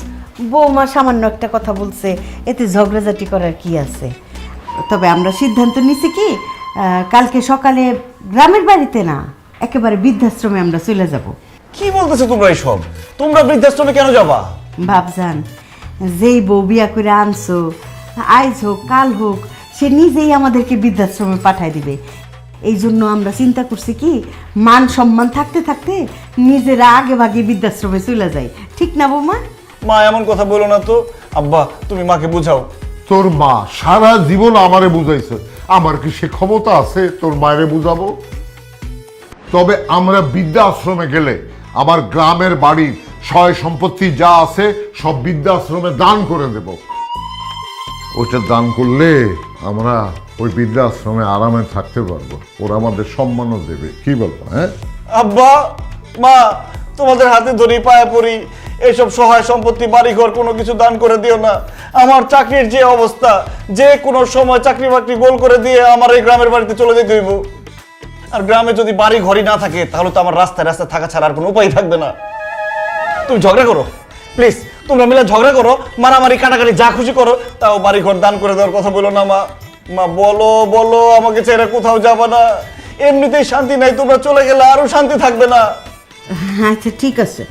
বৌমা সামান্য একটা কথা বলছে, এতে ঝগড়াঝাটি করার কি আছে? তবে আমরা সিদ্ধান্ত নিছি কি, কালকে সকালে গ্রামের বাড়িতে না, একেবারে বৃদ্ধাশ্রমে আমরা চলে যাব। কি বলতেছো তোমরা এইসব? তোমরা বৃদ্ধাশ্রমে কেন যাবা? বাপজান, যেই বউ বিয়া করে আনছো, আজ হোক কাল হোক, সে নিজেই আমাদেরকে বৃদ্ধাশ্রমে পাঠায় দিবে। এই জন্য আমরা চিন্তা করছি কি, মান সম্মান থাকতে থাকতে নিজেরা আগে ভাগে বৃদ্ধাশ্রমে চলে যাই। ঠিক না বৌমা? মা এমন কথা বলো না তো। আব্বা তুমি মাকে বুঝাও। তোর মা সারা জীবন আমারে বুঝাইছে, আমার কি সে ক্ষমতা আছে তোর মায়েরে বুঝাবো? তবে আমরা বৃদ্ধাশ্রমে গেলে আমার গ্রামের বাড়ির সয় সম্পত্তি যা আছে সব বৃদ্ধাশ্রমে দান করে দেব। ওটা দান করলে আমরা ওই বৃদ্ধাশ্রমে আরামে থাকতে পারবো, ওরা আমাদের সম্মানও দেবে। কি বলবো? হ্যাঁ আব্বা মা, তোমাদের হাতে ধরি পায়ে পড়ি, এইসব সহায় সম্পত্তি বাড়িঘর কোনো কিছু দান করে দিও না। আমার চাকরির যে অবস্থা, যে কোনো সময় চাকরি বাকরি গোল করে দিয়ে আমার এই গ্রামের বাড়িতে চলে যেতে হইব। আর গ্রামে যদি বাড়ি ঘরই না থাকে তাহলে তো আমার রাস্তায় রাস্তায় থাকা ছাড়া আর কোনো উপায় থাকবে না। তুমি ঝগড়া করো প্লিজ, তোমরা মিলে ঝগড়া করো, মারামারি কাটাকাটি যা খুশি করো, তাও বাড়ি ঘর দান করে দেওয়ার কথা বলো না মা। মা বলো বলো, আমাকে ছেড়ে কোথাও যাবে না। এমনিতেই শান্তি নাই, তোমরা চলে গেলে আরো শান্তি থাকবে না। আচ্ছা ঠিক আছে,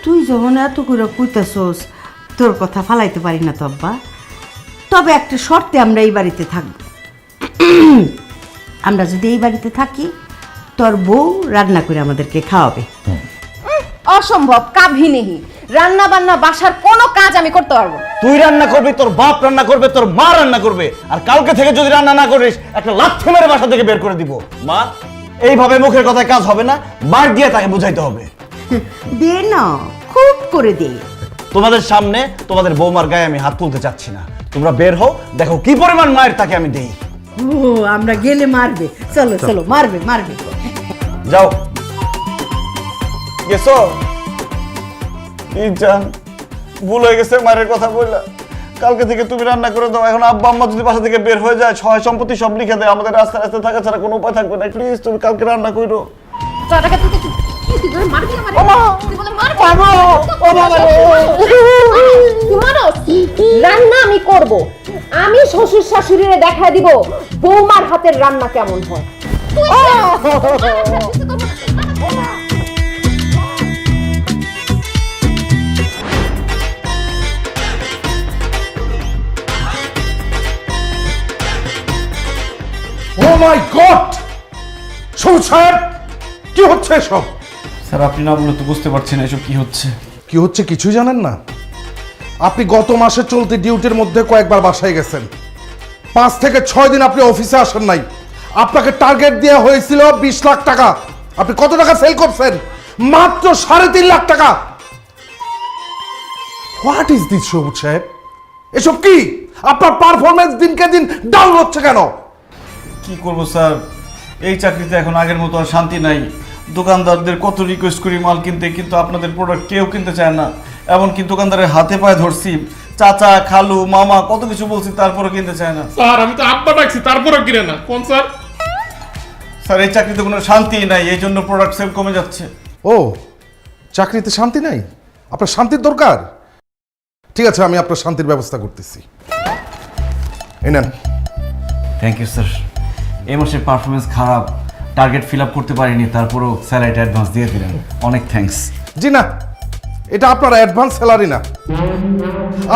তুই যখন এত করে কইতাছোস, তোর কথা ফালাইতে পারি না তো আব্বা। তবে একটা শর্তে আমরা এই বাড়িতে থাকব। আমরা যদি এই বাড়িতে থাকি, তোর বউ রান্না করে আমাদেরকে খাওয়াবে। অসম্ভব, কাভি নেহি। রান্না বান্না বাসার কোনো কাজ আমি করতে পারবো না। তুই রান্না করবি, তোর বাপ রান্না করবে, তোর মা রান্না করবে। আর কালকে থেকে যদি রান্না না করিস, একটা লাথি মেরে বাসা থেকে বের করে দিব। মা, এইভাবে মুখের কথায় কাজ হবে না, বার দিয়ে তাকে বুঝাইতে হবে। দে না, খুব করে দে। তোমাদের সামনে তোমাদের বৌমার গায়ে আমি হাত তুলতে চাচ্ছি না। তোমরা বের হও, দেখো কি পরিমাণ মায়ের তাকে আমি দেই। ও, আমরা গেলে মারবে। চলো চলো, মারবে মারবে। যাও। গেছো? জান, ভুল হয়ে গেছে, মায়ের কথা বললা। কালকে থেকে তুমি রান্না করে দাও। এখন আব্বা আম্মা যদি বাসা থেকে বের হয়ে যায়, সহায় সম্পত্তি সব লিখে দেয়, আমাদের রাস্তায় রাস্তায় থাকা ছাড়া কোনো উপায় থাকবে না। প্লিজ তুমি কালকে রান্না করো। রান্না আমি করব, আমি শ্বশুর শাশুড়িরে দেখা দিব বৌমার হাতের রান্না কেমন হয়। ও মাই গড! সবুজ সাহেব, কি হচ্ছে এসব? স্যার আপনি না বলে তো বুঝতে পারছি না এসব কি হচ্ছে। কি হচ্ছে কিছুই জানেন না? আপনি গত মাসে চলতি ডিউটির মধ্যে কয়েকবার বাসায় গেছেন, 5 থেকে 6 দিন আপনি অফিসে আসেন নাই। আপনাকে টার্গেট দেওয়া হয়েছিল 20 লাখ টাকা। আপনি কত টাকা সেল করছেন? মাত্র 3.5 লাখ টাকা। হোয়াট ইজ দিস সবুজ সাহেব? এসব কি? আপনার পারফরমেন্স দিনকে দিন ডাউন হচ্ছে কেন? কি করব স্যার, এই চাকরিতে এখন আগের মতো আর শান্তি নাই। দোকানদারদের কত রিকোয়েস্ট করি মাল কিনতে, কিন্তু আপনাদের প্রোডাক্ট কেউ কিনতে চায় না। এমনকি দোকানদারের হাতে পায়ে ধরছি, চাচা খালু মামা কত কিছু বলছি, তারপরে কিনতে চায় না। স্যার আমি তো আব্বা ডাকছি, তারপরেও কিনে না। কোন স্যার? স্যার এই চাকরিতে কোনো শান্তি নাই, এই জন্য প্রোডাক্ট সেল কমে যাচ্ছে। ও, চাকরিতে শান্তি নাই? আপনার শান্তির দরকার? ঠিক আছে, আমি আপনার শান্তির ব্যবস্থা করতেছি। এই নেন। Thank you sir. এই মাসের পারফরমেন্স খারাপ, টার্গেট ফিল আপ করতে পারিনি, তারপরেও স্যালারিটা অ্যাডভান্স দিয়ে দিলেন, অনেক থ্যাঙ্কস। জি না, এটা আপনার অ্যাডভান্স স্যালারি না,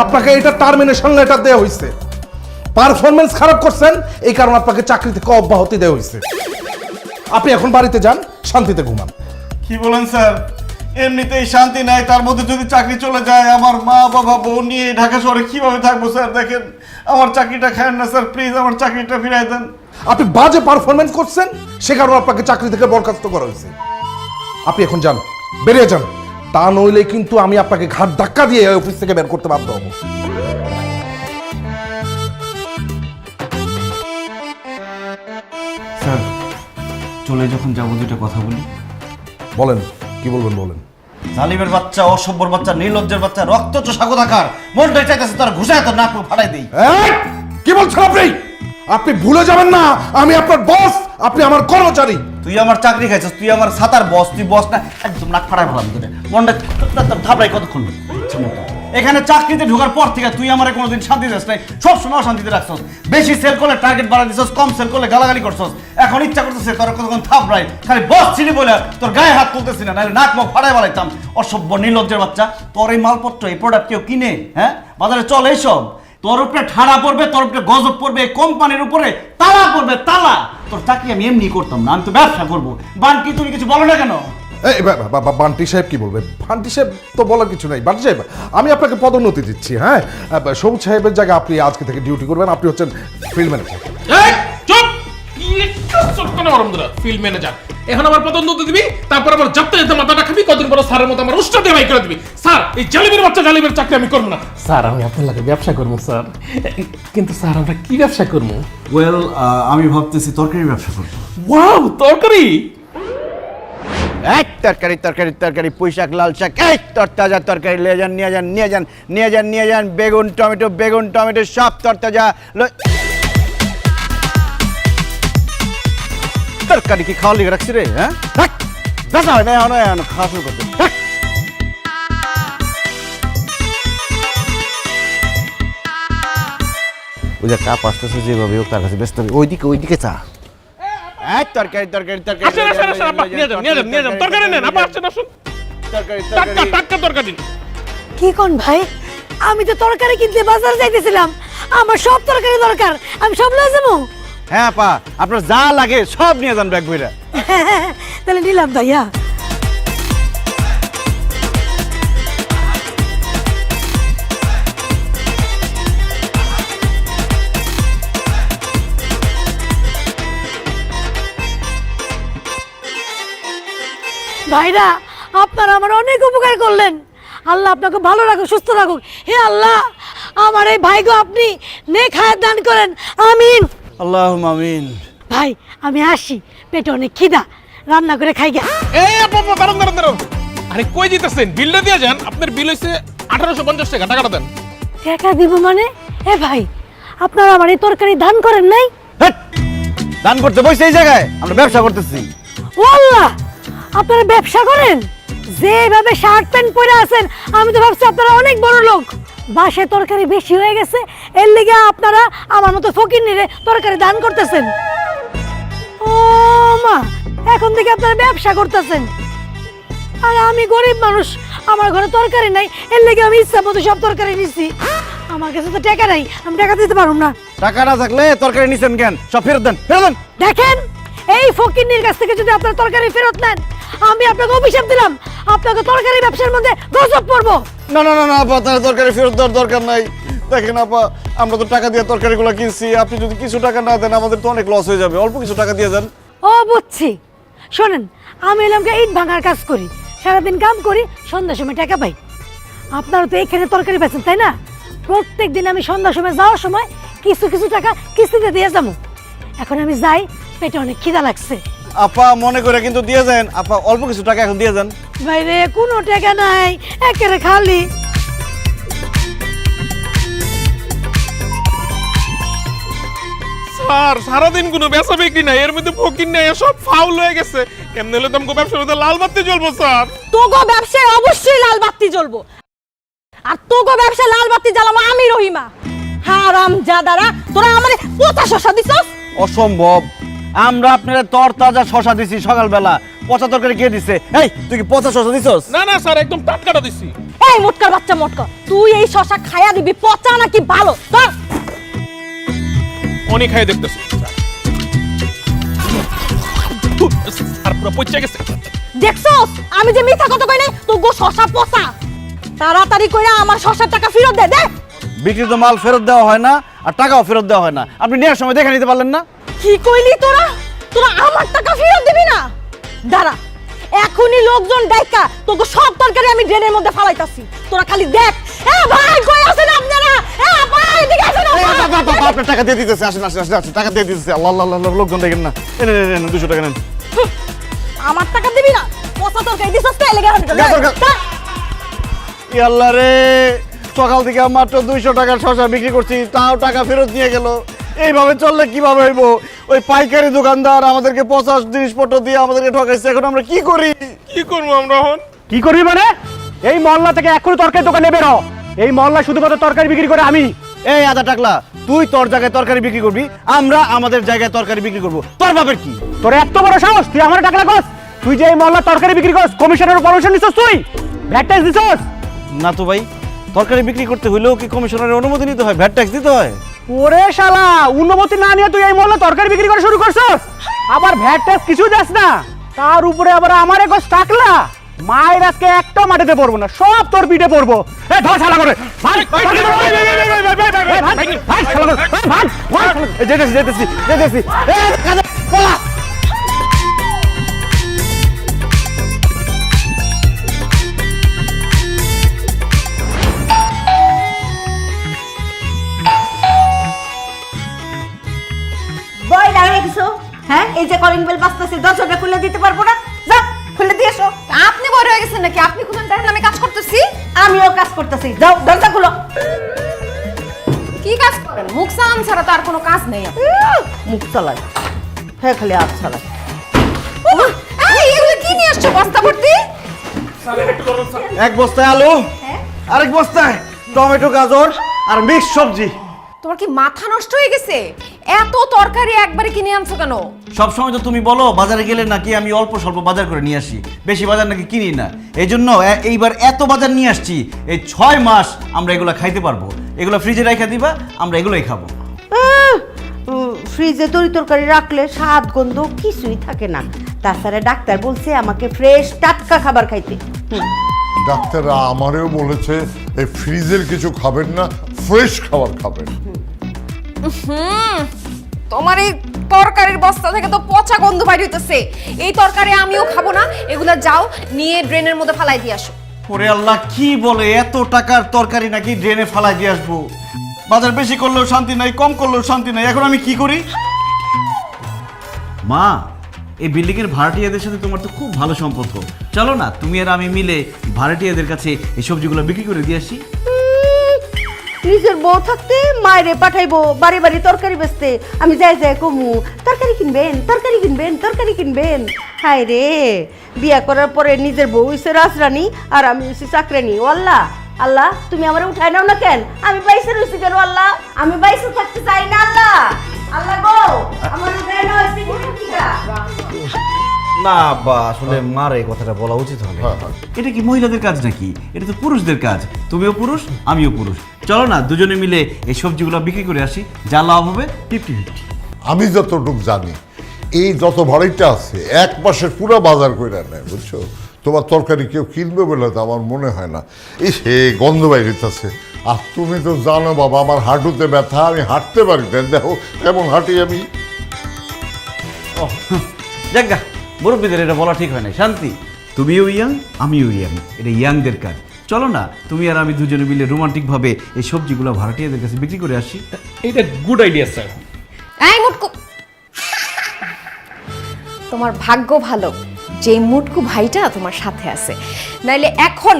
আপনাকে এটা টার্মিনেশন লেটার দেওয়া হয়েছে। পারফরমেন্স খারাপ করছেন, এই কারণে আপনাকে চাকরি থেকে অব্যাহতি দেওয়া হয়েছে। আপনি এখন বাড়িতে যান, শান্তিতে ঘুমান। কি বলেন স্যার? এমনিতেই শান্তি নাই, তার মধ্যে যদি চাকরি চলে যায়, আমার মা বাবা বউ নিয়ে ঢাকা শহরে কিভাবে থাকবো স্যার? দেখেন আমার চাকরিটা খায়েন না স্যার, প্লিজ আমার চাকরিটা ফিরাই দেন। আপনি বাজে পারফরমেন্স করছেন, সে কারণে আপনাকে চাকরি থেকে বরখাস্ত করা হয়েছে। আপনি এখন যান, বেরিয়ে যান, তা নইলে কিন্তু আমি আপনাকে ঘাট ধাক্কা দিয়ে অফিস থেকে বের করতে বাধ্য হব। স্যার চলে যখন যাবো দুটো কথা বলি। বলেন, কি বলবেন বলেন। জালিমের বাচ্চা, অসভ্যর বাচ্চা, নির্লজ্জের বাচ্চা, রক্ত চোষা কোথাকার, মনটাই চাইতেছে তার ঘুষায় তোর নাক মুখ ফাটাই দেই। এই, কি বলছেন আপনি? আপনি ভুলে যাবেন না, আমি আপনার বস, আপনি আমার কর্মচারী। তুই আমার চাকরি খাইছিস, তুই আমার ছাতার বস, তুই বস না, একদম নাক ফাটাই ফেলাম তোরে। মনটা থাপড়াই কতক্ষণ। ইচ্ছা মতো। এখানে চাকরিতে ঢোকার পর থেকে তুই আমারে কোনোদিন শান্তি দিস নাই, সবসময় অশান্তিতে রাখছস। বেশি সেল করলে টার্গেট বাড়া দিছস, কম সেল করলে গালাগালি করছস। এখন ইচ্ছা করতেছে তোর কতক্ষণ থাপড়াই, খালি বস চিনি বলে তোর গায়ে হাত তুলতেছি না, নাহলে নাক মুখ ফাটাই বালাইতাম। অসভ্য নির্লজ্জের বাচ্চা, তোর এই মালপত্র এই প্রোডাক্ট কেউ কিনে? হ্যাঁ, বাজারে চলে এইসব? তোর উপরে ঠাড়া পড়বে, তোর উপরে গজব পড়বে, এই কোম্পানির উপরে তালা পড়বে, তালা। তোর চাকরি আমি এমনি করতাম না, আমি তো ব্যবসা করবো। বানকি তুমি কিছু বলো না কেন? এই বান্টি সাহেব কি বলবে? বান্টি সাহেব তো বলার কিছু নাই। বান্টি সাহেব, আমি আপনাকে পদোন্নতি দিচ্ছি। হ্যাঁ, সবুজ সাহেবের জায়গায় আপনি আজকে থেকে ডিউটি করবেন। আপনি হচ্ছেন ফিল্ড ম্যানেজার। এই চুপ! চুপ কেন আরামদারা? Field manager. এখন আমার পদোন্নতি দিবি, তারপর আবার যাত্রা যেতে মাথাটা খাবি, কদিন পর স্যারের মতো আমার উষ্টা দিয়ে বাই করে দিবি। স্যার, এই জালিমের বাচ্চা জালিমের চাকরি আমি করবো না। স্যার, আমি আপনার লাগে ব্যবসা করবো স্যার। কিন্তু স্যার, আমরা কি ব্যবসা করবো? ওয়েল, আমি ভাবতেছি তরকারি ব্যবসা করবো। ওয়াও, তরকারি! এক তরকারি তরকারি তরকারি, পুঁই শাক, লাল শাক, এই তরতাজা তরকারি নিয়ে যান নিয়ে যান নিয়ে যান নিয়ে যান নিয়ে যান। বেগুন টমেটো সব তরতাজা। তরকারি কি খাওয়া লিখে রাখছি রে? হ্যাঁ, দেখা হয় না এখন খাওয়া শুরু করতে। ওই যে কাপ আসতেছে যেভাবে হোক তার কাছে ব্যস্ত হবে। ওইদিকে চা। এক তরকারি তরকারি তরকারি আসেন আসেন আসেন, আপা নিয়ে যান নিয়ে যান নিয়ে যান, তরকারি নেন, আপা আসেন আসুন। তরকারি টাটকা টাটকা তরকারি। কি কোন ভাই, আমি তো তরকারি কিনতে বাজার যাইতেছিলাম, আমার সব তরকারি দরকার, আমি সব লয়ে যাবো। হ্যাঁ পা, আপনার যা লাগে সব নিয়ে যান ব্যাগ বইরা। তাহলে নিলাম ভাইয়া। ভাইরা, আপনারা আমার অনেক উপকার করলেন। আল্লাহ আপনাকে ভালো রাখুক, সুস্থ রাখুক। হে আল্লাহ, আমার এই ভাইগো আপনি নেক হায়াত দান করেন, আমিন। আল্লাহুম্মা আমিন। ভাই, আমি আসি, পেটে অনেক খিদা, রান্না করে খাই গে। এই আপা আপা, দাঁড়ান দাঁড়ান দাঁড়ান। আরে কই দিতেছেন? বিলটা দিয়ে যান। আপনার বিল হইছে 1850 টাকা, টাকাটা দেন। টাকা দিব মানে? এ ভাই, আপনারা আমার এই তরকারি দান করেন নাই? হেট! দান করতে বসে এই জায়গায় আমরা ব্যবসা করতেছি। ও আল্লাহ, আপনারা ব্যবসা করেন? যেভাবে শার্ট প্যান্ট পরে আছেন, আমি তো ভাবছি আপনারা অনেক বড় লোক। বাসায় তরকারি বেশি হয়ে গেছে, এর লেগে আপনারা আমার মতো ফকিন্নিরে তরকারি দান করতেছেন। ও মা, এখন থেকে আপনারা ব্যবসা করতেছেন, আর আমি গরিব মানুষ, আমার ঘরে তরকারি নাই, এর লেগে আমি ইচ্ছা মতো সব তরকারি নিচ্ছি। আমার কাছে তো টাকা নাই, আমি টাকা দিতে পারবো না। টাকা না থাকলে তরকারি নিছেন কেন? সব ফেরত দেন, ফেরত দেন। দেখেন, এই ফকিন্নির কাছ থেকে যদি আপনার তরকারি ফেরত নেন, আমি আপনাকে অভিশাপ দিলাম, আপনাকে তরকারি ব্যবসার মধ্যে গজব পড়বো। না না না না আপা, তার তরকারি ফেরত দেওয়ার দরকার নাই। দেখেন আপা, আমরা তো টাকা দিয়ে তরকারিগুলো কিনছি, আপনি যদি কিছু টাকা না দেন আমাদের তো অনেক লস হয়ে যাবে। অল্প কিছু টাকা দিয়ে যান। ও বুঝছি, শোনেন, আমি এলামকে ইট ভাঙার কাজ করি, সারাদিন কাম করি, সন্ধ্যার সময় টাকা পাই। আপনারা তো এইখানে তরকারি বেচেন, তাই না? প্রত্যেক দিন আমি সন্ধ্যার সময় যাওয়ার সময় কিছু কিছু টাকা কিস্তিতে দিয়ে যাবো। এখন আমি যাই, পেটে অনেক খিদা লাগছে। আপা মনে করে কিন্তু দিয়ে যান। আপা অল্প কিছু টাকা এখন দিয়ে যান। বাইরে কোনো টাকা নাই, একেবারে খালি। স্যার, সারাদিন কোনো বেচা বিক্রি নাই, এর মধ্যে ফকির নাই, সব ফাউল হয়ে গেছে। এমনি হলে তো আমাকে ব্যবসার মধ্যে লাল বাতি জ্বলবো স্যার। তোগো ব্যবসায় অবশ্যই লাল বাতি জ্বলবো, আর তোগো ব্যবসায় লাল বাতি জ্বালাবো আমি রহিমা। হারাম জাদারা, তোরা আমারে পচা শশা দিছস। অসম্ভব, আমরা আপনারা তরতাজা শশা দিছি সকালবেলা। পচা তরকারি কে দিছে? এই তুই কি পচা শশা দিছস? না না স্যার, একদম টাটকাটা দিছি। এই মোটকার বাচ্চা মোটকা, তুই এই শশা খায়া দিবি পচা নাকি ভালো? তোর অনেক খাই দেখতেছি আর পুরো পচে গেছে। দেখছস আমি যে মিথ্যা কথা কই নাই? তোগো শশা পচা। তাড়াতাড়ি কইরা আমার শশার টাকা ফেরত দে। দে। বিক্রিত মাল ফেরত দেওয়া হয় না, আর টাকাও ফেরত দেওয়া হয় না। আপনি নেওয়ার সময় দেখে নিতে পারলেন না? কি কইলি তোরা? তোরা আমার টাকা ফেরত দিবি না? দাঁড়া, এখনই লোকজন ডাইকা তোকে সব তরকারি আমি ড্রেনের মধ্যে ফালাইতাছি, তোরা খালি দেখ। এ ভাই, কই আছেন আপনারা? এ ভাই, এদিকে আসেন। আপনার টাকা দিয়ে দিতেছে, আসেন আসেন আসেন, টাকা দিয়ে দিতেছে। আল্লাহ আল্লাহ আল্লাহ, লোকজন দেখেন না। এনে 200 টাকা নেন। আমার টাকা দিবি না? পচা তরকারি দিছস তো, এলাকা আল্লাহ রে, সকাল থেকে মাত্র 200 টাকার শশা বিক্রি করছি, তাও টাকা ফেরত নিয়ে গেল। এইভাবে চললে কিভাবে হইব? ওই পাইকারি দোকানদার আমাদেরকে 50 জিনিসপত্র দিয়ে আমাদেরকে ঠকাইছে। এখন আমরা কি করি? কি করবো আমরা এখন? কি করবি মানে? এই মহল্লা থেকে এখনই তরকারি দোকানে বেরো। এই মহল্লা শুধুমাত্র তরকারি বিক্রি করে আমি। এই আদা টাকলা, তুই তোর জায়গায় তরকারি বিক্রি করবি, আমরা আমাদের জায়গায় তরকারি বিক্রি করব। তোর বাপের কি? তোর এত বড় সাহস, তুই আমার টাকা লাগস? তুই যে এই মহল্লা তরকারি বিক্রি করস, কমিশনের পারমিশন নিছস? তুই ভ্যাট ট্যাক্স দিছস? না তো ভাই, তরকারি বিক্রি করতে হইলেও কি কমিশনারের অনুমতি নিতে হয়, ভ্যাট ট্যাক্স দিতে হয়? ওরে শালা, অনুমতি না নিয়ে তুই এই মহল্লা তরকারি বিক্রি করা শুরু করছস? আবার ভ্যাট ট্যাক্স কিছু যাস না, তার উপরে আবার আমার একস টাকলা। মায়ের আজকে একটা মাটিতে পড়বো না, সব তোর পিঠে পড়বো। এ ধর শালা করে, ভাগ, যেতেছি। বই লাগে কিছু? হ্যাঁ, এই যে কলিং বেল বাজতেছে, দরজাটা খুলে দিতে পারবো না? যা খুলে দিয়ে এসো। আপনি বড় হয়ে গেছেন নাকি? আপনি খুলেন, দেখেন আমি কাজ করতেছি। আমিও কাজ করতেছি, যাও দরজা খুলো। কি কাজ করেন? মুখ সালাম ছাড়া তো আর কোনো কাজ নেই আপনার। মুখ চালাই, হ্যাঁ খালি হাত চালাই। ওমা, এই এগুলো কি নিয়ে আসছো বস্তা ভর্তি? এক বস্তায় আলু, আরেক বস্তায় টমেটো, গাজর আর মিক্স সবজি। তোমার কি মাথা নষ্ট হয়ে গেছে? এত তরকারি একবারে কিনে আনছো কেন? সব সময় তো তুমি বলো বাজারে গেলে নাকি আমি অল্প স্বল্প বাজার করে নিয়ে আসি, বেশি বাজার নাকি কিনি না। এই জন্য এইবার এত বাজার নিয়ে আসছি, এই 6 মাস আমরা এগুলো খাইতে পারবো। এগুলো ফ্রিজে রেখে দিবা, আমরা এগুলোই খাবো। ফ্রিজে তরি তরকারি রাখলে স্বাদ গন্ধ কিছুই থাকে না। তাছাড়া ডাক্তার বলছে আমাকে ফ্রেশ টাটকা খাবার খাইতে। ডাক্তাররা আমারেও বলেছে এই ফ্রিজের কিছু খাবেন না, ফ্রেশ খাবার খাবেন। তোমার এই তরকারির বস্তা থেকে তো পচা গন্ধ বাইর হইতেছে। এই তরকারি আমিও খাবো না, এগুলা যাও নিয়ে ড্রেনের মধ্যে ফালাই দিয়ে আসো। ওরে আল্লাহ, কি বলে, এত টাকার তরকারি নাকি ড্রেনে ফালাই দিয়ে আসবো? বাজার বেশি করলেও শান্তি নাই, কম করলেও শান্তি নাই, এখন আমি কি করি? মা, এই বিল্ডিং এর ভাড়াটিয়াদের সাথে তোমার তো খুব ভালো সম্পর্ক, চলো না তুমি আর আমি মিলে ভাড়াটিয়াদের কাছে এই সবজিগুলো বিক্রি করে দিয়ে আসি। নিজের বউ থাকতে মায়েরে পাঠাইবো বাড়ি বাড়ি তরকারি বেচতে। আমি যাই যাই কমু, তরকারি কিনবেন, তরকারি কিনবেন, তরকারি কিনবেন। হায় রে, বিয়া করার পরে নিজের বউ হইছে রাজরানী আর আমি হইছি চাকরানী। ও আল্লাহ, আল্লাহ তুমি আমার উঠাই নাও না কেন? আমি বাইসে রইছি কেন আল্লাহ? আমি বাইসে থাকতে চাই না আল্লাহ। আল্লাহ গো, আমার উঠাই নাও না বা আসলে মার এই কথাটা বলা উচিত হবে। এটা কি মহিলাদের কাজ নাকি? এটা তো পুরুষদের কাজ। তুমিও পুরুষ, আমিও পুরুষ, চলো না দুজনে মিলে এই সবজিগুলো বিক্রি করে আসি, যা লাভ হবে 50-50। আমি যতটুকু জানি এই যত ভাড়িটা আছে 1 মাসের পুরো বাজার করে নেয়, বুঝছো? তোমার তরকারি কেউ কিনবে বলে তো আমার মনে হয় না। এই সে গন্ধ বাইরেছে। আর তুমি তো জানো বাবা, আমার হাঁটুতে ব্যথা, আমি হাঁটতে পারি না। দেখো কেমন হাঁটি আমি। যাজ্ঞা, মুরব্বীদের এটা বলা ঠিক হয় না। শান্তি, তুমিও ইয়াং, আমিও ইয়াং, এটা ইয়াংদের কাজ। চলো না তুমি আর আমি দুজনে মিলে রোমান্টিক ভাবে এই সবজিগুলো ভাড়াটিয়াদের কাছে বিক্রি করে আসি। এটা গুড আইডিয়া স্যার। এই মুটকু, তোমার ভাগ্য ভালো যে মুটকু ভাইটা তোমার সাথে আছে, নাইলে এখন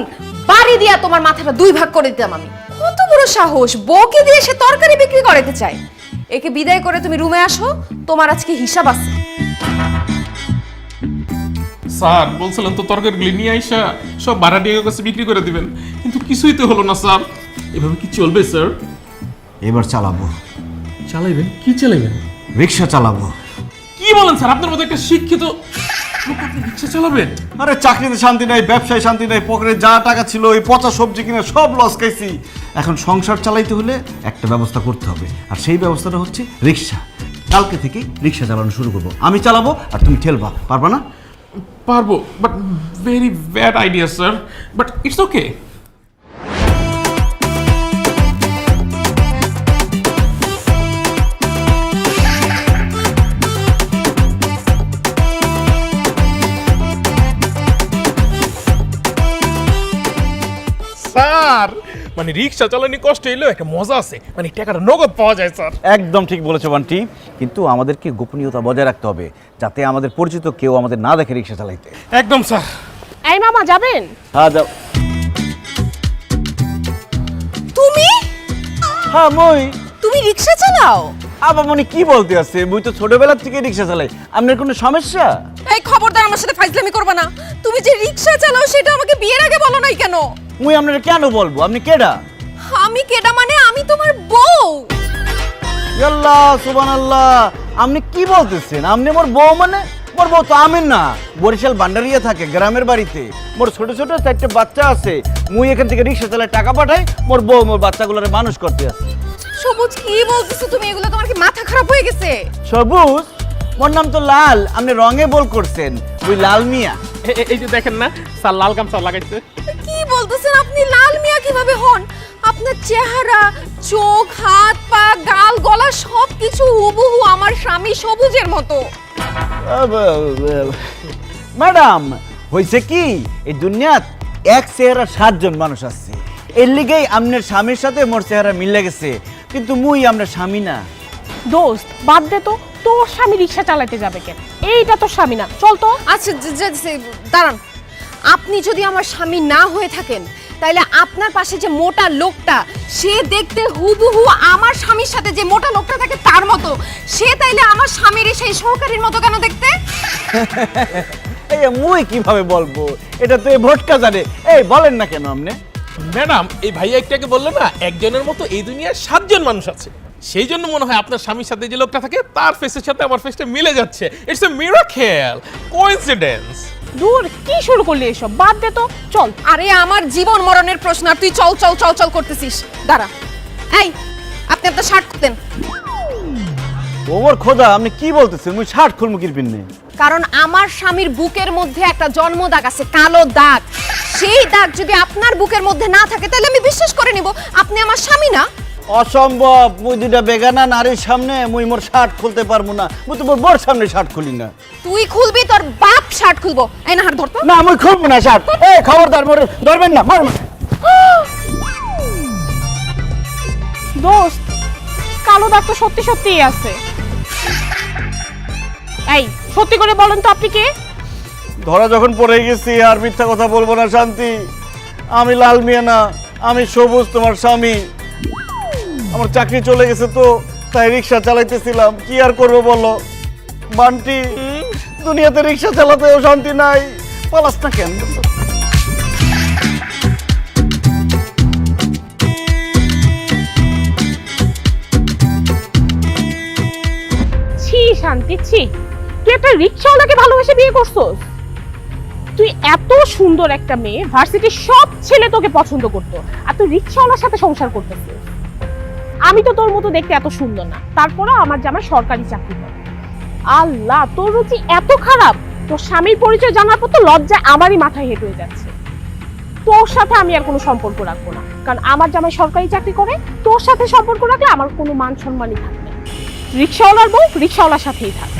বাড়ি দিয়া তোমার মাথাটা 2 ভাগ করে দিতাম আমি। কত বড় সাহস, বউকে দিয়ে সে তরকারি বিক্রি করতে চায়। একে বিদায় করে তুমি রুমে আসো, তোমার আজকে হিসাব আছে। স্যার বলছিলেন তো তরকারিগুলি নিয়ে আইসা সব ভাড়াটিয়ার কাছে বিক্রি করে দিবেন, কিন্তু কিছুই তো হলো না স্যার। এভাবে কি চলবে স্যার? এবার চালাবো। চালাইবেন? কি চালাইবেন? রিক্সা চালাবো। কি বলেন স্যার? আপনার মতো একটা শিক্ষিত লোক আপনি রিক্সা চালাবেন? আরে চাকরিতে শান্তি নাই, ব্যবসায় শান্তি নাই, পকেটে যা টাকা ছিল ওই পচা সবজি কিনে সব লস খাইছি। এখন সংসার চালাইতে হলে একটা ব্যবস্থা করতে হবে, আর সেই ব্যবস্থাটা হচ্ছে রিক্সা। কালকে থেকে রিক্সা চালানো শুরু করবো। আমি চালাবো আর তুমি ঠেলবা, পারবা না? পারবো, but very bad idea sir, but it's okay. Sir মানে রিক্সা চালানি কষ্ট হইলেও একটা মজা আছে, মানে টাকাটা নগদ পাওয়া যায় স্যার। একদম ঠিক বলেছো বান্টি, কিন্তু আমাদেরকে গোপনীয়তা বজায় রাখতে হবে, যাতে আমাদের পরিচিত কেউ আমাদের না দেখে রিক্সা চালাইতে। একদম স্যার। এই মামা যাবেন? হ্যাঁ যাও। তুমি হ্যাঁ মই। তুমি রিকশা চালাও? আবামনি কি বলতে আছে? মুই তো ছোটবেলা থেকে রিক্সা চালাই, আপনার কোনো সমস্যা? এই খবরদার আমার সাথে ফাইজলামি করবে না। তুমি যে রিকশা চালাও সেটা আমাকে বিয়ের আগে বলো নাই কেন? মুই আপনার কেন বলবো? আপনি কেডা? আমি কেডা মানে আমি তোমার বউ। আল্লাহ সুবহানাল্লাহ, আপনি কি বলতেছেন? আপনি মোর বউ মানে? মোর বউ তো আমি না, বরিশাল বান্ডারিয়া থাকে গ্রামের বাড়িতে। মোর ছোট ছোট 4টে বাচ্চা আছে, মুই এখান থেকে রিক্সা চালায় টাকা পাঠাই, মোর বউ মোর বাচ্চাগুলোরে মানুষ করতে আছে। সবুজ কি বলতেছো তুমি? এগুলো তোমার কি মাথা খারাপ হয়ে গেছে? সবুজ? মোর নাম তো লাল, আপনি রঙে বল করছেন, ওই লাল মিয়া। এই যে দেখেন না স্যার লাল গামছা লাগাইছে। কি বলতেছেন আপনি? লাল মিয়া কিভাবে হন? আপনার চেহারা, চোখ, হাত, পা, গাল, গলা সবকিছু হুবহু আমার স্বামী সবুজের মতো। ম্যাডাম, হয়েছে কি, এই দুনিয়াত এক চেহারা 7 জন মানুষ আছে, এর লিগেই আপনার স্বামীর সাথে মোর চেহারা মিলে গেছে, কিন্তু মুই আপনার স্বামী না। দোস্ত বাদ দে তো, তোর স্বামী রিক্সা চালাতে যাবে কেন? এইটা তোর স্বামী না, চল তো। আচ্ছা দাঁড়ান, আপনি যদি আমার স্বামী না হয়ে থাকেন তাহলে আপনার পাশে যে মোটা লোকটা, সে দেখতে হুবহু আমার স্বামীর সাথে যে মোটা লোকটা থাকে তার মতো, সে তাইলে আমার স্বামীর সেই সহকারীর মতো কেন দেখতে? এই মুই কিভাবে বলবো, এটা তো এই ভোটকা জানে। এই বলেন না কেন আপনি? ম্যাডাম, এই ভাইয়া একটাকে বললো না একজনের মতো এই দুনিয়ায় 7 জন মানুষ আছে, সেই জন্য মনে হয় আপনার স্বামীর সাথে যে লোকটা থাকে তার ফেসের সাথে আমার ফেসটা মিলে যাচ্ছে। It's a miracle, coincidence. দূর, কি শুরু করলি এসব? বাদ দে তো, চল। আরে আমার জীবন মরণের প্রশ্ন আর তুই চল চল চল চল করতেছিস। দাঁড়া, এই আপনি আপনার শার্ট খুলতেন। ওমর খোদা, আপনি কি বলতেছেন? মুই শার্ট খুলমু কিরপিন নেই। কারণ আমার স্বামীর বুকের মধ্যে একটা জন্ম দাগ আছে, কালো দাগ। সেই দাগ যদি আপনার বুকের মধ্যে না থাকে তাহলে আমি বিশ্বাস করে নিব আপনি আমার স্বামী না। অসম্ভব, মুই দুইটা বেগানা নারীর সামনে মুই মোর শার্ট খুলতে পারবো না। মুই তো মোর বোর সামনে শার্ট খুলি না। তুই খুলবি, তোর বাপ শার্ট খুলবো। এই না হাত ধরতো। না, মুই খুলবো না শার্ট। এই খবরদার, মোরে ধরবেন না, মার। দোস্ত, কালো দাগ তো সত্যি সত্যিই আছে। এই সত্যি করে বলেন তো আপনি কে? ধরা যখন পড়ে গেছি আর মিথ্যা কথা বলবো না শান্তি। আমি লাল মিয়া না, আমি সবুজ, তোমার স্বামী। আমার চাকরি চলে গেছে তো, তাই রিক্সা চালাইতেছিলাম। কি আর করবো বলো বান্টি, দুনিয়াতে রিক্সা চালাতেও শান্তি নাই। পালাস না কেন? ছি শান্তি, ছি, তুই একটা রিক্সাওয়ালাকে ভালোবেসে বিয়ে করছস? তুই এত সুন্দর একটা মেয়ে, ভার্সিটির সব ছেলে তোকে পছন্দ করতো, আর তুই রিক্সাওয়ালার সাথে সংসার করতেছিস। আমি তো তোর মতো দেখতে এত সুন্দর না, তারপরও আমার জামাই সরকারি চাকরি করে। আল্লাহ, তোর রুচি এত খারাপ! তোর স্বামীর পরিচয় জানার পর তো লজ্জায় আমারই মাথায় হেঁট হয়ে যাচ্ছে। তোর সাথে আমি আর কোনো সম্পর্ক রাখবো না, কারণ আমার জামাই সরকারি চাকরি করে। তোর সাথে সম্পর্ক রাখলে আমার কোনো মান সম্মানই থাকবে না। রিক্সাওয়ালার বউ রিক্সাওয়ালার সাথেই থাক।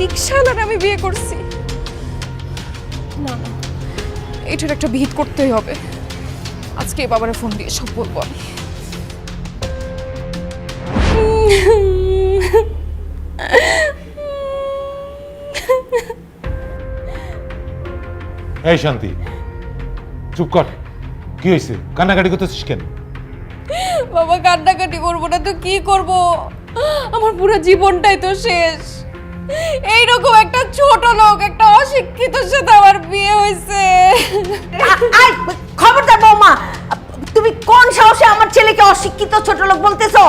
রিক্সাওয়ালার আমি বিয়ে করছি না, না, এটার একটা বিহিত করতেই হবে। আজকে বাবারে ফোন দিয়ে সব বলবো আমি। এই শান্তি, চুপ কর। কি হয়েছে? কান্নাকাটি করতেছিস কেন? বাবা, কান্নাকাটি করবো না তো কি করব? আমার পুরো জীবনটাই তো শেষ। এইরকম একটা ছোট লোক, একটা অশিক্ষিতর সাথে আমার বিয়ে হয়েছে। খবরদার বৌমা, তুমি কোন সাহসে আমার ছেলেকে অশিক্ষিত ছোট লোক বলতেছো?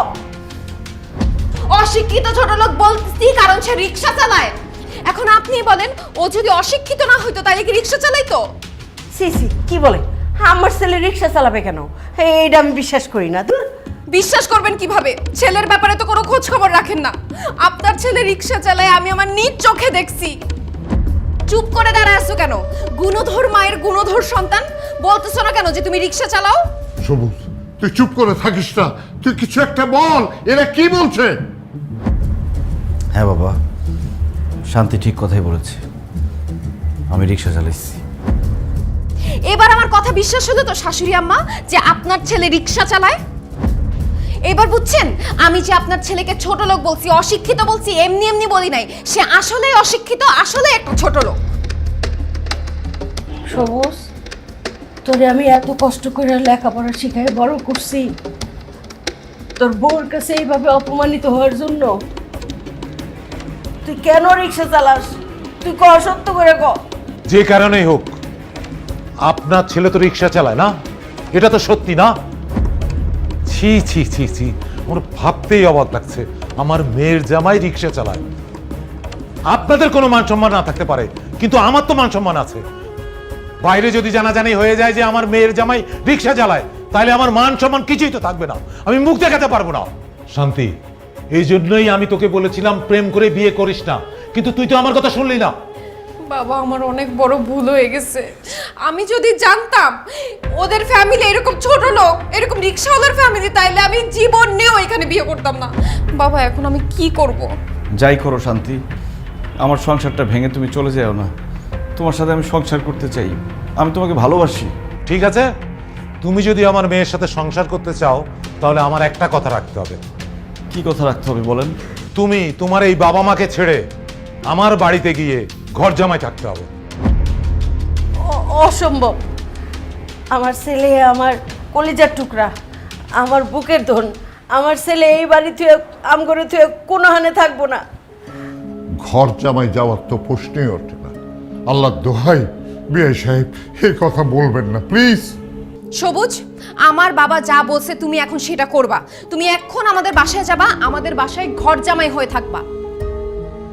অশিক্ষিত ছোট লোক বলতেছি কারণ সে রিক্সা চালায়। এখন আপনি বলেন, ও যদি অশিক্ষিত না হইতো তাহলে কি রিক্সা চালাইতো? সি সি, কি বলে? আমার ছেলে রিক্সা চালাবে কেন? এইটা আমি বিশ্বাস করি না। বিশ্বাস করবেন কিভাবে? ছেলের ব্যাপারে তো কোনো খোঁজ খবর রাখেন না। আপনার ছেলে রিক্সা চালায় আমি আমার নিজ চোখে দেখছি। চুপ করে দাঁড়ায় আছো কেন? গুণধর মায়ের গুণধর সন্তান, বলতেছো না কেন যে তুমি রিক্সা চালাও? সবুজ, তুই চুপ করে থাকিস না, তুই কিছু একটা বল। এরা কি বলছে? হ্যাঁ বাবা, শান্তি ঠিক কথাই বলেছে, আমি রিক্সা চালাইছি। এবার আমার কথা বিশ্বাস হলো তো শাশুড়ি আম্মা যে আপনার ছেলে রিক্সা চালায়? এবার বুঝছেন আমি যে আপনার ছেলেকে ছোট লোক বলছি, অশিক্ষিত বলছি, এমনি এমনি বলি নাই। সে আসলেই অশিক্ষিত, আসলে একটা ছোট লোক। সবুজ, তোরে আমি এত কষ্ট করে লেখাপড়া শিখাই বড় করছি, তোর বউর কাছে এইভাবে অপমানিত হওয়ার জন্য? তুই কেন রিক্সা চালাস? তুই ক, সত্য করে ক। যে কারণেই হোক, আপনার ছেলে তো রিক্সা চালায় না, এটা তো সত্যি না? ছি ছি ছি ছি, আমার ভাবতেই অবাক লাগছে আমার মেয়ের জামাই রিক্সা চালায়। আপনাদের কোনো মান সম্মান না থাকতে পারে, কিন্তু আমার তো মান সম্মান আছে। বাইরে যদি জানাজানি হয়ে যায় যে আমার মেয়ের জামাই রিক্সা চালায়, তাহলে আমার মান সম্মান কিছুই তো থাকবে না, আমি মুখ দেখাতে পারবো না। শান্তি, এই জন্যই আমি তোকে বলেছিলাম প্রেম করে বিয়ে করিস না, কিন্তু তুই তো আমার কথা শুনলি না। বাবা, আমার অনেক বড় ভুল হয়ে গেছে। আমি যদি জানতাম ওদের ফ্যামিলি এরকম ছোট লোক, এরকম রিক্সাওয়ালার ফ্যামিলি, তাইলে আমি জীবনেও এখানে বিয়ে করতাম না। বাবা, এখন আমি কি করব? যাই করো শান্তি, আমার সংসারটা ভেঙে তুমি চলে যাও না। তোমার সাথে আমি সংসার করতে চাই, আমি তোমাকে ভালোবাসি। ঠিক আছে, তুমি যদি আমার মেয়ের সাথে সংসার করতে চাও, তাহলে আমার একটা কথা রাখতে হবে। কি কথা রাখতে হবে বলেন? তুমি তোমার এই বাবা মাকে ছেড়ে আমার বাড়িতে গিয়ে ঘর জামাই থাকতে হবে। অসম্ভব। আমার ছেলে আমার কলিজার টুকরা, আমার বুকের ধন। আমার ছেলে এই বাড়ি তুই আম করে তুই কোনো হানে থাকবো না। ঘর জামাই যাওয়ার তো প্রশ্নই ওঠে না। আল্লাহ দোহাই, বিয়ে সাহেব এই কথা বলবেন না প্লিজ। সবুজ, আমার বাবা যা বলছে তুমি এখন সেটা করবা। তুমি এখন আমাদের বাসায় যাবা, আমাদের বাসায় ঘর জামাই হয়ে থাকবা।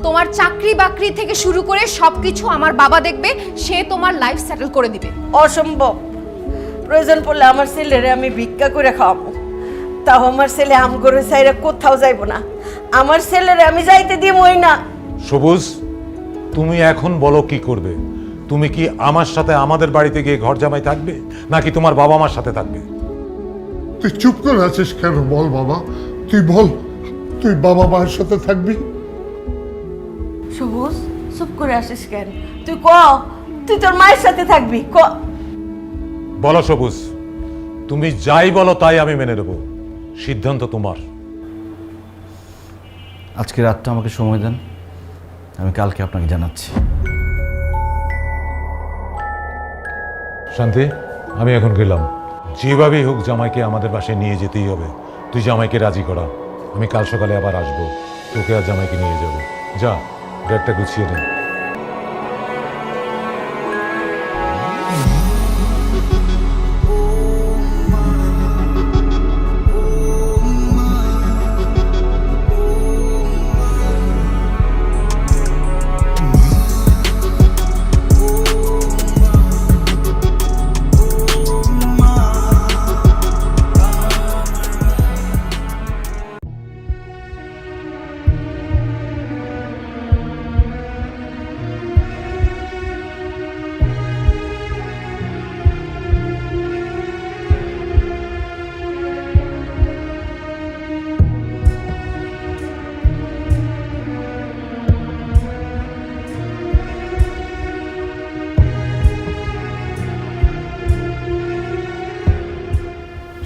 তোমার চাকরি বাকরি থেকে শুরু করে সবকিছু আমার বাবা দেখবে, সে তোমার লাইফ সেটেল করে দিবে। অসম্ভব। প্রয়োজন পড়লে আমার ছেলেরে আমি ভিক্ষা করে খাওয়াবো, তাও আমার ছেলে আম করে চাইরে কোথাও যাইব না। আমার ছেলেরে আমি যাইতে দিবই না। সবুজ, তুমি এখন বলো কি করবে? তুমি কি আমার সাথে আমাদের বাড়িতে গিয়ে ঘর জামাই থাকবে, নাকি তোমার বাবা মার সাথে থাকবে? তুই চুপ করে আছিস কেন? বল বাবা, তুই বল, তুই বাবা মায়ের সাথে থাকবি? সবুজ, চুপ করে আসিস কেন? তুই ক, তুই তোর মায়ের সাথে থাকবি। ক, বলো সবুজ, তুমি যাই বলো তাই আমি মেনে নেব, সিদ্ধান্ত তোমার। আজকে রাতটা আমাকে সময় দেন, আমি কালকে আপনাকে জানাচ্ছি। শান্তি, আমি এখন গেলাম। যেভাবেই হোক জামাইকে আমাদের বাসায় নিয়ে যেতেই হবে। তুই জামাইকে রাজি করা, আমি কাল সকালে আবার আসবো, তোকে আর জামাইকে নিয়ে যাবো। যা, ব্যাগটা গুছিয়ে নে।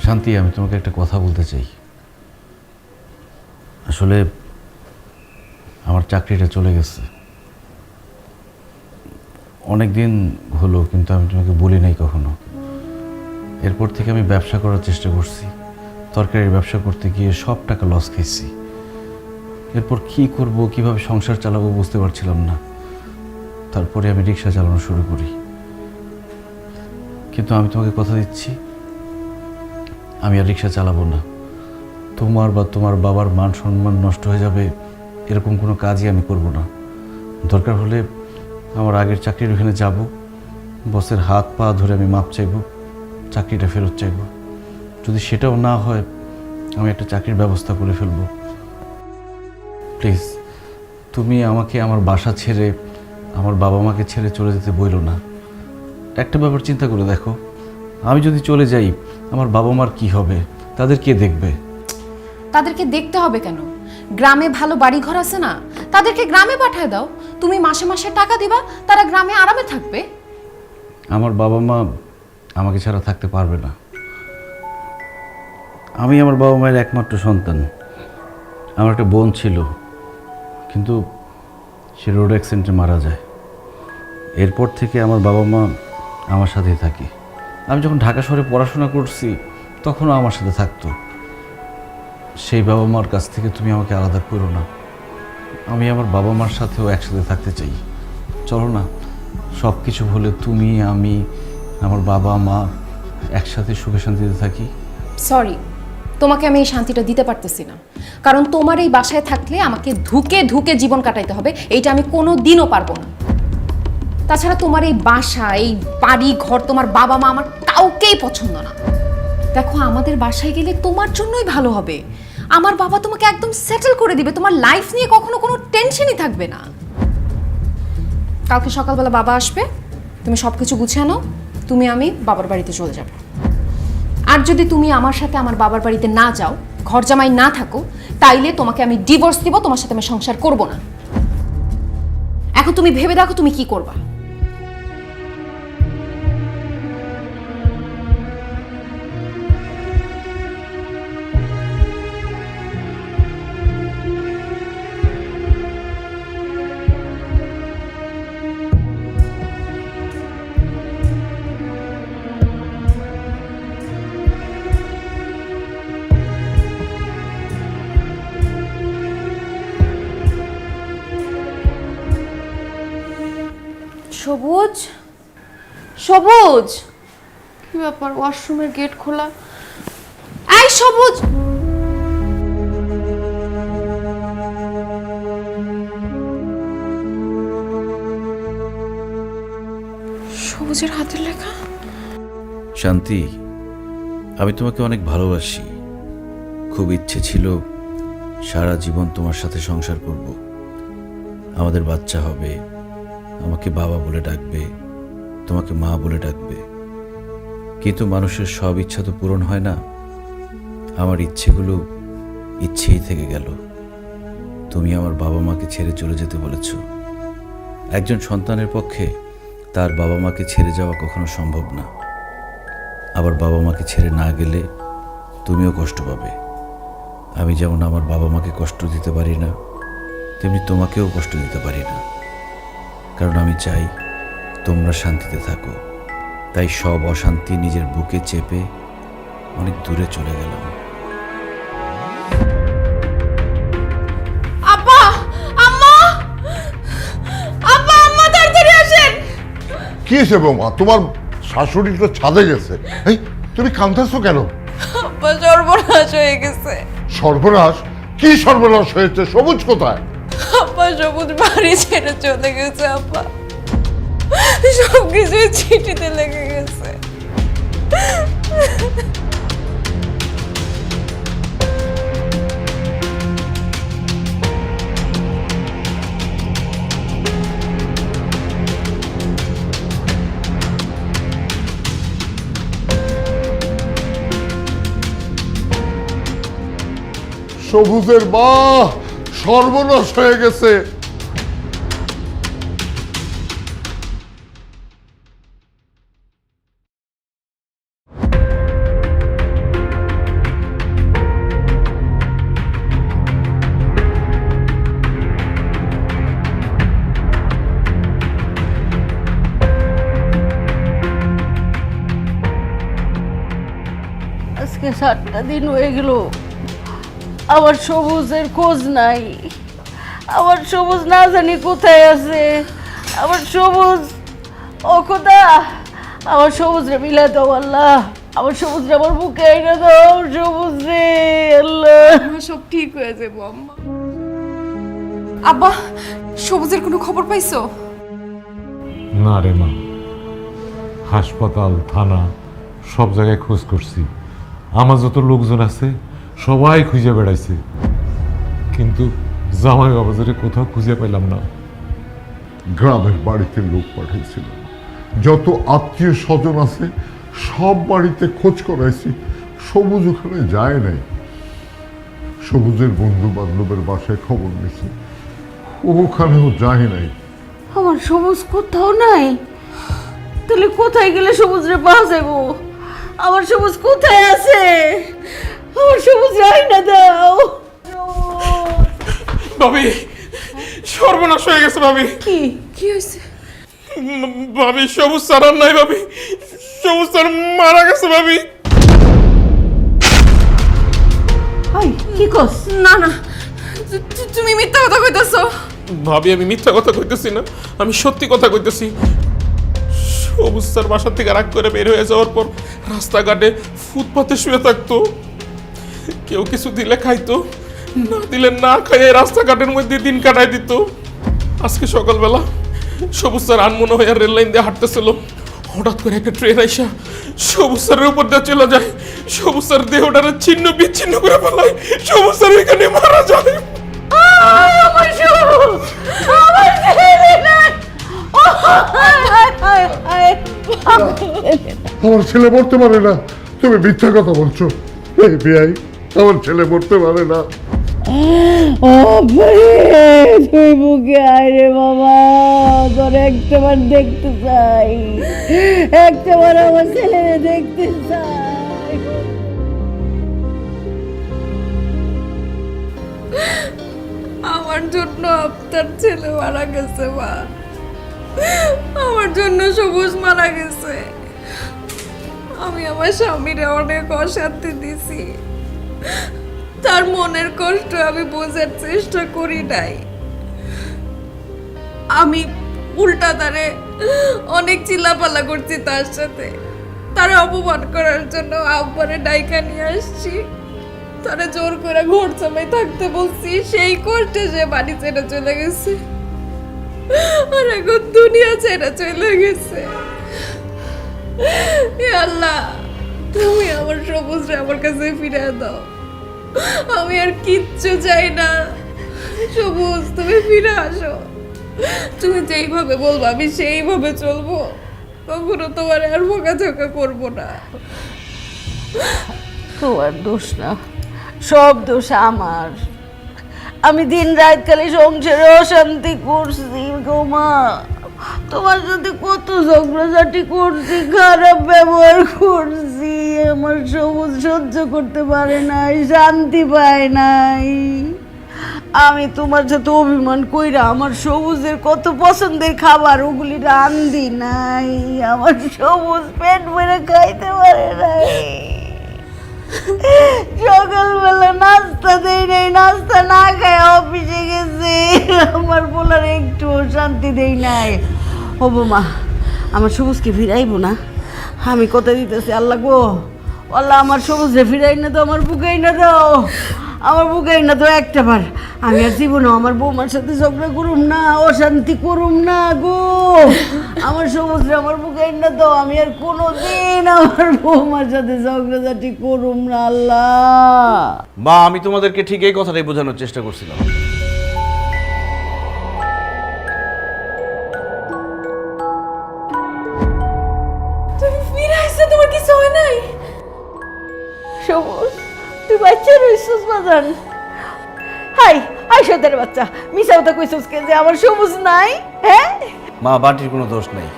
শান্তি, আমি তোমাকে একটা কথা বলতে চাই। আসলে আমার চাকরিটা চলে গেছে অনেক দিন হলো, কিন্তু আমি তোমাকে বলি নাই কখনো। এরপর থেকে আমি ব্যবসা করার চেষ্টা করছি, তরকারির ব্যবসা করতে গিয়ে সব টাকা লস খাইছি। এরপর কি করব, কিভাবে সংসার চালাবো বুঝতে পারছিলাম না। তারপরে আমি রিক্সা চালানো শুরু করি। কিন্তু আমি তোমাকে কথা দিচ্ছি, আমি আর রিক্সা চালাবো না। তোমার বা তোমার বাবার মান সম্মান নষ্ট হয়ে যাবে এরকম কোনো কাজই আমি করব না। দরকার হলে আমার আগের চাকরির ওখানে যাব, বসের হাত পা ধরে আমি মাপ চাইব, চাকরিটা ফেরত চাইব। যদি সেটাও না হয়, আমি একটা চাকরির ব্যবস্থা করে ফেলব। প্লিজ, তুমি আমাকে আমার বাসা ছেড়ে, আমার বাবা মাকে ছেড়ে চলে যেতে বইলো না। একটা ব্যাপার চিন্তা করে দেখো, আমি যদি চলে যাই আমার বাবা মার কি হবে? তাদের কে দেখবে? তাদেরকে দেখতে হবে কেন? গ্রামে ভালো বাড়িঘর আছে না, তাদেরকে গ্রামে পাঠায় দাও। তুমি মাসে মাসে টাকা দিবা, তারা গ্রামে আরামে থাকবে। আমার বাবা মা আমাকে ছাড়া থাকতে পারবে না। আমি আমার বাবা মায়ের একমাত্র সন্তান। আমার একটা বোন ছিল, কিন্তু সে রোড অ্যাক্সিডেন্টে মারা যায়। এরপর থেকে আমার বাবা মা আমার সাথেই থাকে। আমি যখন ঢাকা শহরে পড়াশোনা করছি তখনও আমার সাথে থাকতো। সেই বাবা মার কাছ থেকে তুমি আমাকে আলাদা করো না। আমি আমার বাবা মার সাথেও একসাথে থাকতে চাই। চলো না, সব কিছু হলে তুমি, আমি, আমার বাবা মা একসাথে সুখে শান্তিতে থাকি। সরি, তোমাকে আমি এই শান্তিটা দিতে পারতেছি না, কারণ তোমার এই বাসায় থাকলে আমাকে ধুকে ধুকে জীবন কাটাইতে হবে, এইটা আমি কোনো দিনও পারবো না। তাছাড়া তোমার এই বাসা, এই বাড়ি ঘর, তোমার বাবা মা আমার কাউকেই পছন্দ না। দেখো, আমাদের বাসায় গেলে তোমার জন্যই ভালো হবে। আমার বাবা তোমাকে একদম সেটেল করে দিবে, তোমার লাইফ নিয়ে কখনো কোনো টেনশনই থাকবে না। কালকে সকালবেলা বাবা আসবে, তুমি সব কিছু গুছিয়ে নাও, তুমি আমি বাবার বাড়িতে চলে যাব। আর যদি তুমি আমার সাথে আমার বাবার বাড়িতে না যাও, ঘর জামাই না থাকো, তাইলে তোমাকে আমি ডিভোর্স দিব, তোমার সাথে আমি সংসার করব না। এখন তুমি ভেবে দেখো তুমি কি করবা। সবুজ, সবুজ, কি ব্যাপার? ওয়াশরুমের গেট খোলা। এই সবুজ, সবুজের হাতের লেখা। শান্তি, আমি তোমাকে অনেক ভালোবাসি। খুব ইচ্ছে ছিল সারা জীবন তোমার সাথে সংসার করব। আমাদের বাচ্চা হবে, আমাকে বাবা বলে ডাকবে, তোমাকে মা বলে ডাকবে। কিন্তু মানুষের সব ইচ্ছা তো পূরণ হয় না। আমার ইচ্ছেগুলো ইচ্ছেই থেকে গেল। তুমি আমার বাবা মাকে ছেড়ে চলে যেতে বলেছ। একজন সন্তানের পক্ষে তার বাবা মাকে ছেড়ে যাওয়া কখনো সম্ভব না। আবার বাবা মাকে ছেড়ে না গেলে তুমিও কষ্ট পাবে। আমি যেমন আমার বাবা মাকে কষ্ট দিতে পারি না, তেমনি তোমাকেও কষ্ট দিতে পারি না। কারণ আমি চাই তোমরা শান্তিতে থাকো। তাই সব অশান্তি নিজের বুকে চেপে অনেক দূরে চলে গেলাম। আব্বা, আম্মা, আব্বা, আম্মা, তাড়াতাড়ি আসেন। কি হয়েছে বৌমা? তোমার শাশুড়ি তো ছাদে গেছে। এই, তুমি কাঁদতেছো কেন? আব্বা, সর্বনাশ হয়ে গেছে। সর্বনাশ? কি সর্বনাশ হয়েছে? সবুজ কোথায়? আব্বা, সবুজ বাড়ি ছেড়ে চলে গেছে। আব্বা, সবকিছু চিঠিতে লেগে গেছে। সবুজের মা, সর্বনাশ হয়ে গেছে। আজকে 7টা দিন হয়ে গেল, আমার সবুজের খোঁজ নাই। আমার সবুজ না জানি কোথায় আছে। আমার সবুজ, ও খোদা, আমার সবুজ রে মিলা দাও আল্লাহ। আমার সবুজ রে আমার বুকে আইনা দাও। সবুজ রে আল্লাহ, সব ঠিক হয়ে যাবো আম্মা। আব্বা, সবুজের কোনো খবর পাইছো? না রে মা, হাসপাতাল, থানা, সব জায়গায় খোঁজ করছি। আমার যত লোকজন আছে সবাই খুঁজে বেড়াইছে, কিন্তু জামাই বাবাজারে কোথাও খুঁজে পেলাম না। গ্রামের বাড়িতে লোক পাঠিয়েছিলাম, যত আত্মীয় স্বজন আছে সব বাড়িতে খোঁজ করাইছি, সবুজ ওখানে যায় নাই। সবুজের বন্ধু বান্ধবের বাসায় খবর নিয়েছি, ওখানেও যায় নাই। আমার সবুজ কোথাও নাই। তাহলে কোথায় গেলে সবুজ রে পাওয়া যাবো? আমার সবুজ কোথায় আছে? আমার সবুজ আইনা দাও। ভাবি, সর্বনাশ হয়ে গেছে ভাবি। কি কি হয়েছে? ভাবি, সবুজ সারার নাই ভাবি, সবুজ স্যার মারা গেছে ভাবি। হাই কি কস? না না, তুমি মিথ্যা কথা কইতাছো। ভাবি আমি মিথ্যা কথা কইতেছি না, আমি সত্যি কথা কইতেছি। সবুজ স্যার বাসা থেকে রাগ করে বের হয়ে যাওয়ার পর রাস্তাঘাটে ফুটপাতে শুয়ে থাকতো। কেউ কিছু দিলে খাইতো, না দিলে না খাইয়ে রাস্তাঘাটের মধ্যে দিন কাটাই দিত। আজকে সকালবেলা সবুজ স্যার আনমনে হয়ে রেল লাইন দিয়ে হাঁটতেছিল, হঠাৎ করে একটা ট্রেন আইসা সবুজ স্যারের উপর দিয়ে চলে যায়। সবুজ স্যার দেহটারে ছিন্ন বিচ্ছিন্ন করে ফেলায়, সবুজ স্যার এখানে মারা যায়। আমার ছেলে মরতে পারে না, তুমি মিথ্যা কথা বলছো। এই বিয়াই, আমার ছেলে মরতে পারে না। তুই বুকে আয় রে বাবা, তোর একটাবার দেখতে চাই, একটাবার আমার ছেলেরে দেখতে চাই। আমার জন্য আপনার ছেলে মারা গেছে মা, আমার জন্য সবুজ মারা গেছে। আমি আমার স্বামীরে অনেক অশান্তি দিছি, তার মনের কষ্ট আমি বোঝার চেষ্টা করি নাই। আমি উল্টা তারে অনেক চিল্লাপাল্লা করছি, তার সাথে তারে অপমান করার জন্য আব্বারে ডাইকা নিয়ে আসছি, তারে জোর করে ঘর জামাই থাকতে বলছি। সেই কষ্টে সে বাড়ি ছেড়ে চলে গেছে, আর এখন দুনিয়া ছেড়ে চলে গেছে। হে আল্লাহ, তুমি আমার সবুজরে আমার কাছে ফিরে দাও, আমি আর কিচ্ছু চাই না। সবুজ তুমি ফিরে আসো, তুমি যেইভাবে বলবো আমি সেইভাবে চলবো, কখনো তোমার আর বকাঝকা করবো না। তোমার দোষ না, সব দোষ আমার। আমি দিন রাত খালি সংসারে অশান্তি করছি গো মা। তোমার সাথে কত ঝগড়াঝাটি করছি, খারাপ ব্যবহার করছি, আমার সবুজ সহ্য করতে পারে নাই, শান্তি পায় নাই। আমি তোমার সাথে অভিমান কইরা আমার সবুজের কত পছন্দের খাবার ওগুলি রান্ধি নাই, আমার সবুজ পেট ভরে খাইতে পারে নাই। সকালবেলা নাস্তা দেই নাই, নাস্তা না খায় অফিসে গেছে, আমার বলার একটু শান্তি দেই নাই। ও মা, আমার সবুজকে ফিরাইবো না, আমি কথা দিতেছি। আল্লাহ গো আল্লাহ, আমার সবুজে ফিরাই না তো, আমার বুকাই না দাও, আমার বুকাই না তো একটা বার। আমি আর জীবনে আমার বৌমার সাথে ঝগড়া করুম না, অশান্তি করুম না গো। আমার সবুজরে আমার বুকাই না তো, আমি আর কোনোদিন আমার বৌমার সাথে ঝগড়াঝাটি করুম না। আল্লাহ মা, আমি তোমাদেরকে ঠিক এই কথাটাই বোঝানোর চেষ্টা করছিলাম। তুমি ফিরে আসছো, তোমার কিছু হয় নাই? সবুজ, তুই বাচ্চা রইছিস বাজান? হাই হাই সদের বাচ্চা, মিশা কথা কইছিস কে যে আমার সবুজ নাই? হ্যাঁ মা, বান্টির কোনো দোষ নেই।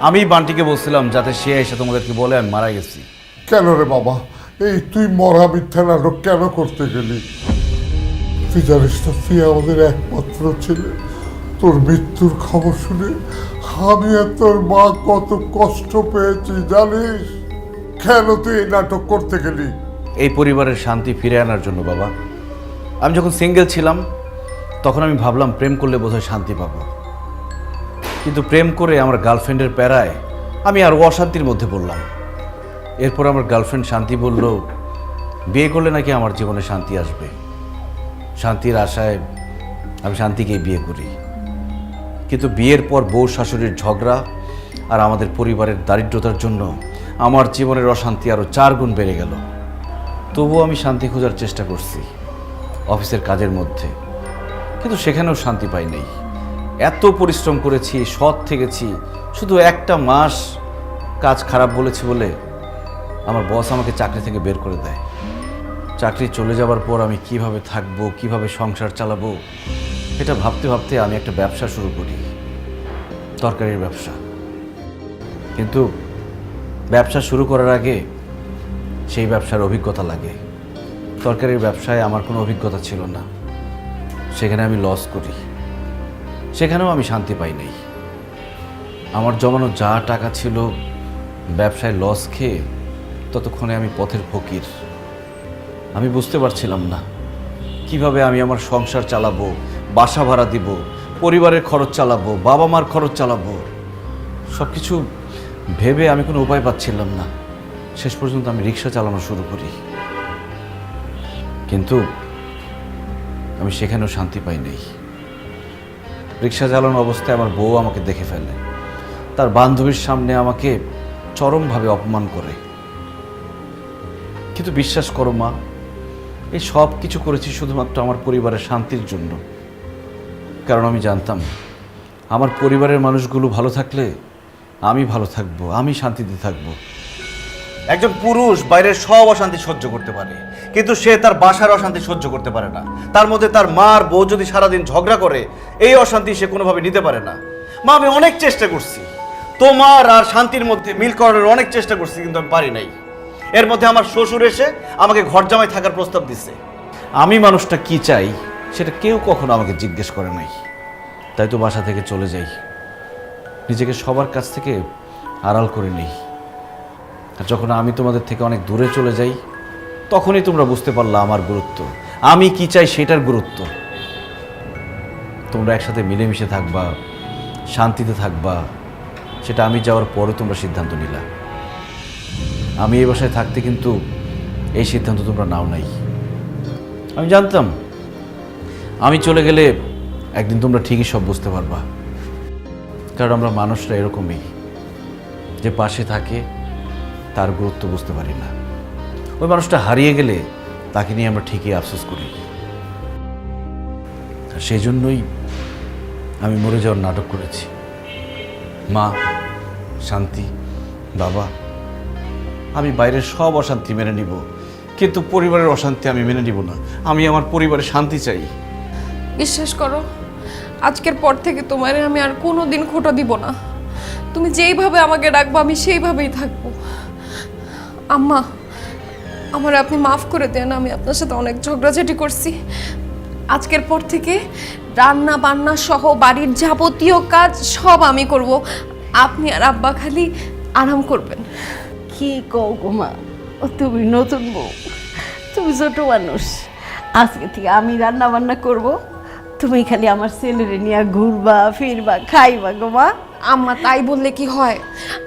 আমি বান্টিকে বলছিলাম যাতে সে এসে তোমাদেরকে বলে আমি মারা গেছি। কেন রে বাবা, এই তুই মরা মিথ্যা নাটক কেন করতে গেলি? তুই জানিস তো, তুই আমাদের একমাত্র ছেলে। তোর মৃত্যুর খবর শুনে আমি আর তোর মা কত কষ্ট পেয়েছি জানিস? কেন তুই এই নাটক করতে গেলি? এই পরিবারের শান্তি ফিরে আনার জন্য বাবা। আমি যখন সিঙ্গেল ছিলাম তখন আমি ভাবলাম প্রেম করলে বোধহয় শান্তি পাবো, কিন্তু প্রেম করে আমার গার্লফ্রেন্ডের প্যারায় আমি আরও অশান্তির মধ্যে পড়লাম। এরপর আমার গার্লফ্রেন্ড শান্তি বলল বিয়ে করলে নাকি আমার জীবনে শান্তি আসবে। শান্তির আশায় আমি শান্তিকেই বিয়ে করি, কিন্তু বিয়ের পর বউ শাশুড়ির ঝগড়া আর আমাদের পরিবারের দারিদ্রতার জন্য আমার জীবনের অশান্তি আরও 4 গুণ বেড়ে গেল। তবুও আমি শান্তি খোঁজার চেষ্টা করছি অফিসের কাজের মধ্যে, কিন্তু সেখানেও শান্তি পাই নাই। এত পরিশ্রম করেছি, সৎ থেকেছি, শুধু একটা মাস কাজ খারাপ বলেছি বলে আমার বস আমাকে চাকরি থেকে বের করে দেয়। চাকরি চলে যাওয়ার পর আমি কিভাবে থাকবো, কিভাবে সংসার চালাবো, এটা ভাবতে ভাবতে আমি একটা ব্যবসা শুরু করি, তরকারির ব্যবসা। কিন্তু ব্যবসা শুরু করার আগে সেই ব্যবসার অভিজ্ঞতা লাগে। তরকারির ব্যবসায় আমার কোনো অভিজ্ঞতা ছিল না, সেখানে আমি লস করি, সেখানেও আমি শান্তি পাই নাই। আমার জমানো যা টাকা ছিল ব্যবসায় লস খেয়ে ততক্ষণে আমি পথের ফকির। আমি বুঝতে পারছিলাম না কিভাবে আমি আমার সংসার চালাবো, বাসা ভাড়া দিব, পরিবারের খরচ চালাবো, বাবা মার খরচ চালাবো। সব কিছু ভেবে আমি কোনো উপায় পাচ্ছিলাম না। শেষ পর্যন্ত আমি রিক্সা চালানো শুরু করি, কিন্তু আমি সেখানেও শান্তি পাই নাই। রিক্সা চালানো অবস্থায় আমার বউ আমাকে দেখে ফেলে, তার বান্ধবীর সামনে আমাকে চরমভাবে অপমান করে। কিন্তু বিশ্বাস করো মা, এই সব কিছু করেছি শুধুমাত্র আমার পরিবারের শান্তির জন্য। কারণ আমি জানতাম আমার পরিবারের মানুষগুলো ভালো থাকলে আমি ভালো থাকবো, আমি শান্তিতে থাকবো। একজন পুরুষ বাইরের সব অশান্তি সহ্য করতে পারে, কিন্তু সে তার বাসার অশান্তি সহ্য করতে পারে না। তার মধ্যে তার মার বউ যদি সারাদিন ঝগড়া করে, এই অশান্তি সে কোনোভাবে নিতে পারে না। মা, আমি অনেক চেষ্টা করছি তোমার আর শান্তির মধ্যে মিল করার অনেক চেষ্টা করছি, কিন্তু আমি পারি নাই। এর মধ্যে আমার শ্বশুর এসে আমাকে ঘর জামাই থাকার প্রস্তাব দিচ্ছে। আমি মানুষটা কি চাই সেটা কেউ কখনো আমাকে জিজ্ঞেস করে নাই, তাই তো বাসা থেকে চলে যাই, নিজেকে সবার কাছ থেকে আড়াল করে নেই। আর যখন আমি তোমাদের থেকে অনেক দূরে চলে যাই, তখনই তোমরা বুঝতে পারলা আমার গুরুত্ব, আমি কি চাই সেটার গুরুত্ব। তোমরা একসাথে মিলেমিশে থাকবা, শান্তিতে থাকবা, সেটা আমি যাওয়ার পরে তোমরা সিদ্ধান্ত নিলা। আমি এই বাসায় থাকতে কিন্তু এই সিদ্ধান্ত তোমরা নাও নাই। আমি জানতাম আমি চলে গেলে একদিন তোমরা ঠিকই সব বুঝতে পারবা। কারণ আমরা মানুষরা এরকমই, যে পাশে থাকে তার গুরুত্ব বুঝতে পারি না। ওই মানুষটা হারিয়ে গেলে তাকে নিয়ে আমরা ঠিকই আফসোস করি। আর সেই জন্যই আমি মরে যাওয়ার নাটক করেছি। মা, শান্তি, বাবা, আমি বাইরের সব অশান্তি মেনে নিব, কিন্তু পরিবারের অশান্তি আমি মেনে নিব না। আমি আমার পরিবারের শান্তি চাই। বিশ্বাস করো, আজকের পর থেকে তোমার আমি আর কোনো দিন খোটা দিব না। তুমি যেইভাবে আমাকে ডাকবো আমি সেইভাবেই থাকবো। আম্মা, আমার আপনি মাফ করে দেন, আমি আপনার সাথে অনেক ঝগড়াঝাটি করছি। আজকের পর থেকে রান্না বান্না সহ বাড়ির যাবতীয় কাজ সব আমি করব, আপনি আর আব্বা খালি আরাম করবেন। কি কও গো মা, তুমি নতুন বউ, তুমি ছোট মানুষ। আজকে থেকে আমি রান্না বান্না করব, তুমি খালি আমার ছেলেরে নিয়ে ঘুরবা ফিরবা খাইবা গো মা। আম্মা, তাই বললে কি হয়?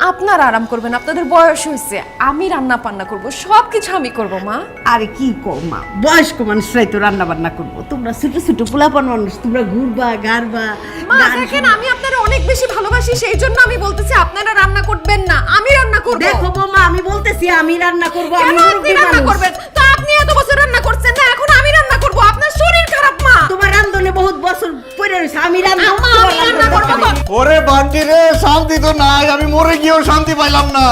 আপনারা আরাম করবেন, আপনাদের বয়স হয়েছে, আমি রান্না বান্না করব, সব কিছু আমি করব মা। আরে কি কও মা, বয়স্ক মানুষরাই তো রান্না বান্না করবো, তোমরা ছোট ছোট পোলাপান মানুষ, তোমরা ঘুরবা গারবা। মা দেখেন, আমি আপনারা অনেক বেশি ভালোবাসি, সেই জন্য আমি বলতেছি আপনারা রান্না করবেন না, আমি রান্না করব। দেখো বৌমা, আমি বলতেছি আমি রান্না করব। কেন আপনি রান্না করবেন? তো আপনি এত বছর রান্না করছেন না, এখন আমি রান্না করব। আপনার শরীর খারাপ মা। তোমার রান্ধনে বহুত বছর পড়ে রয়েছে, আমি রান্না করব। ওরে বান্টি রে, শান্তি তো নাই, আমি মরে গিয়েও শান্তি পাইলাম না।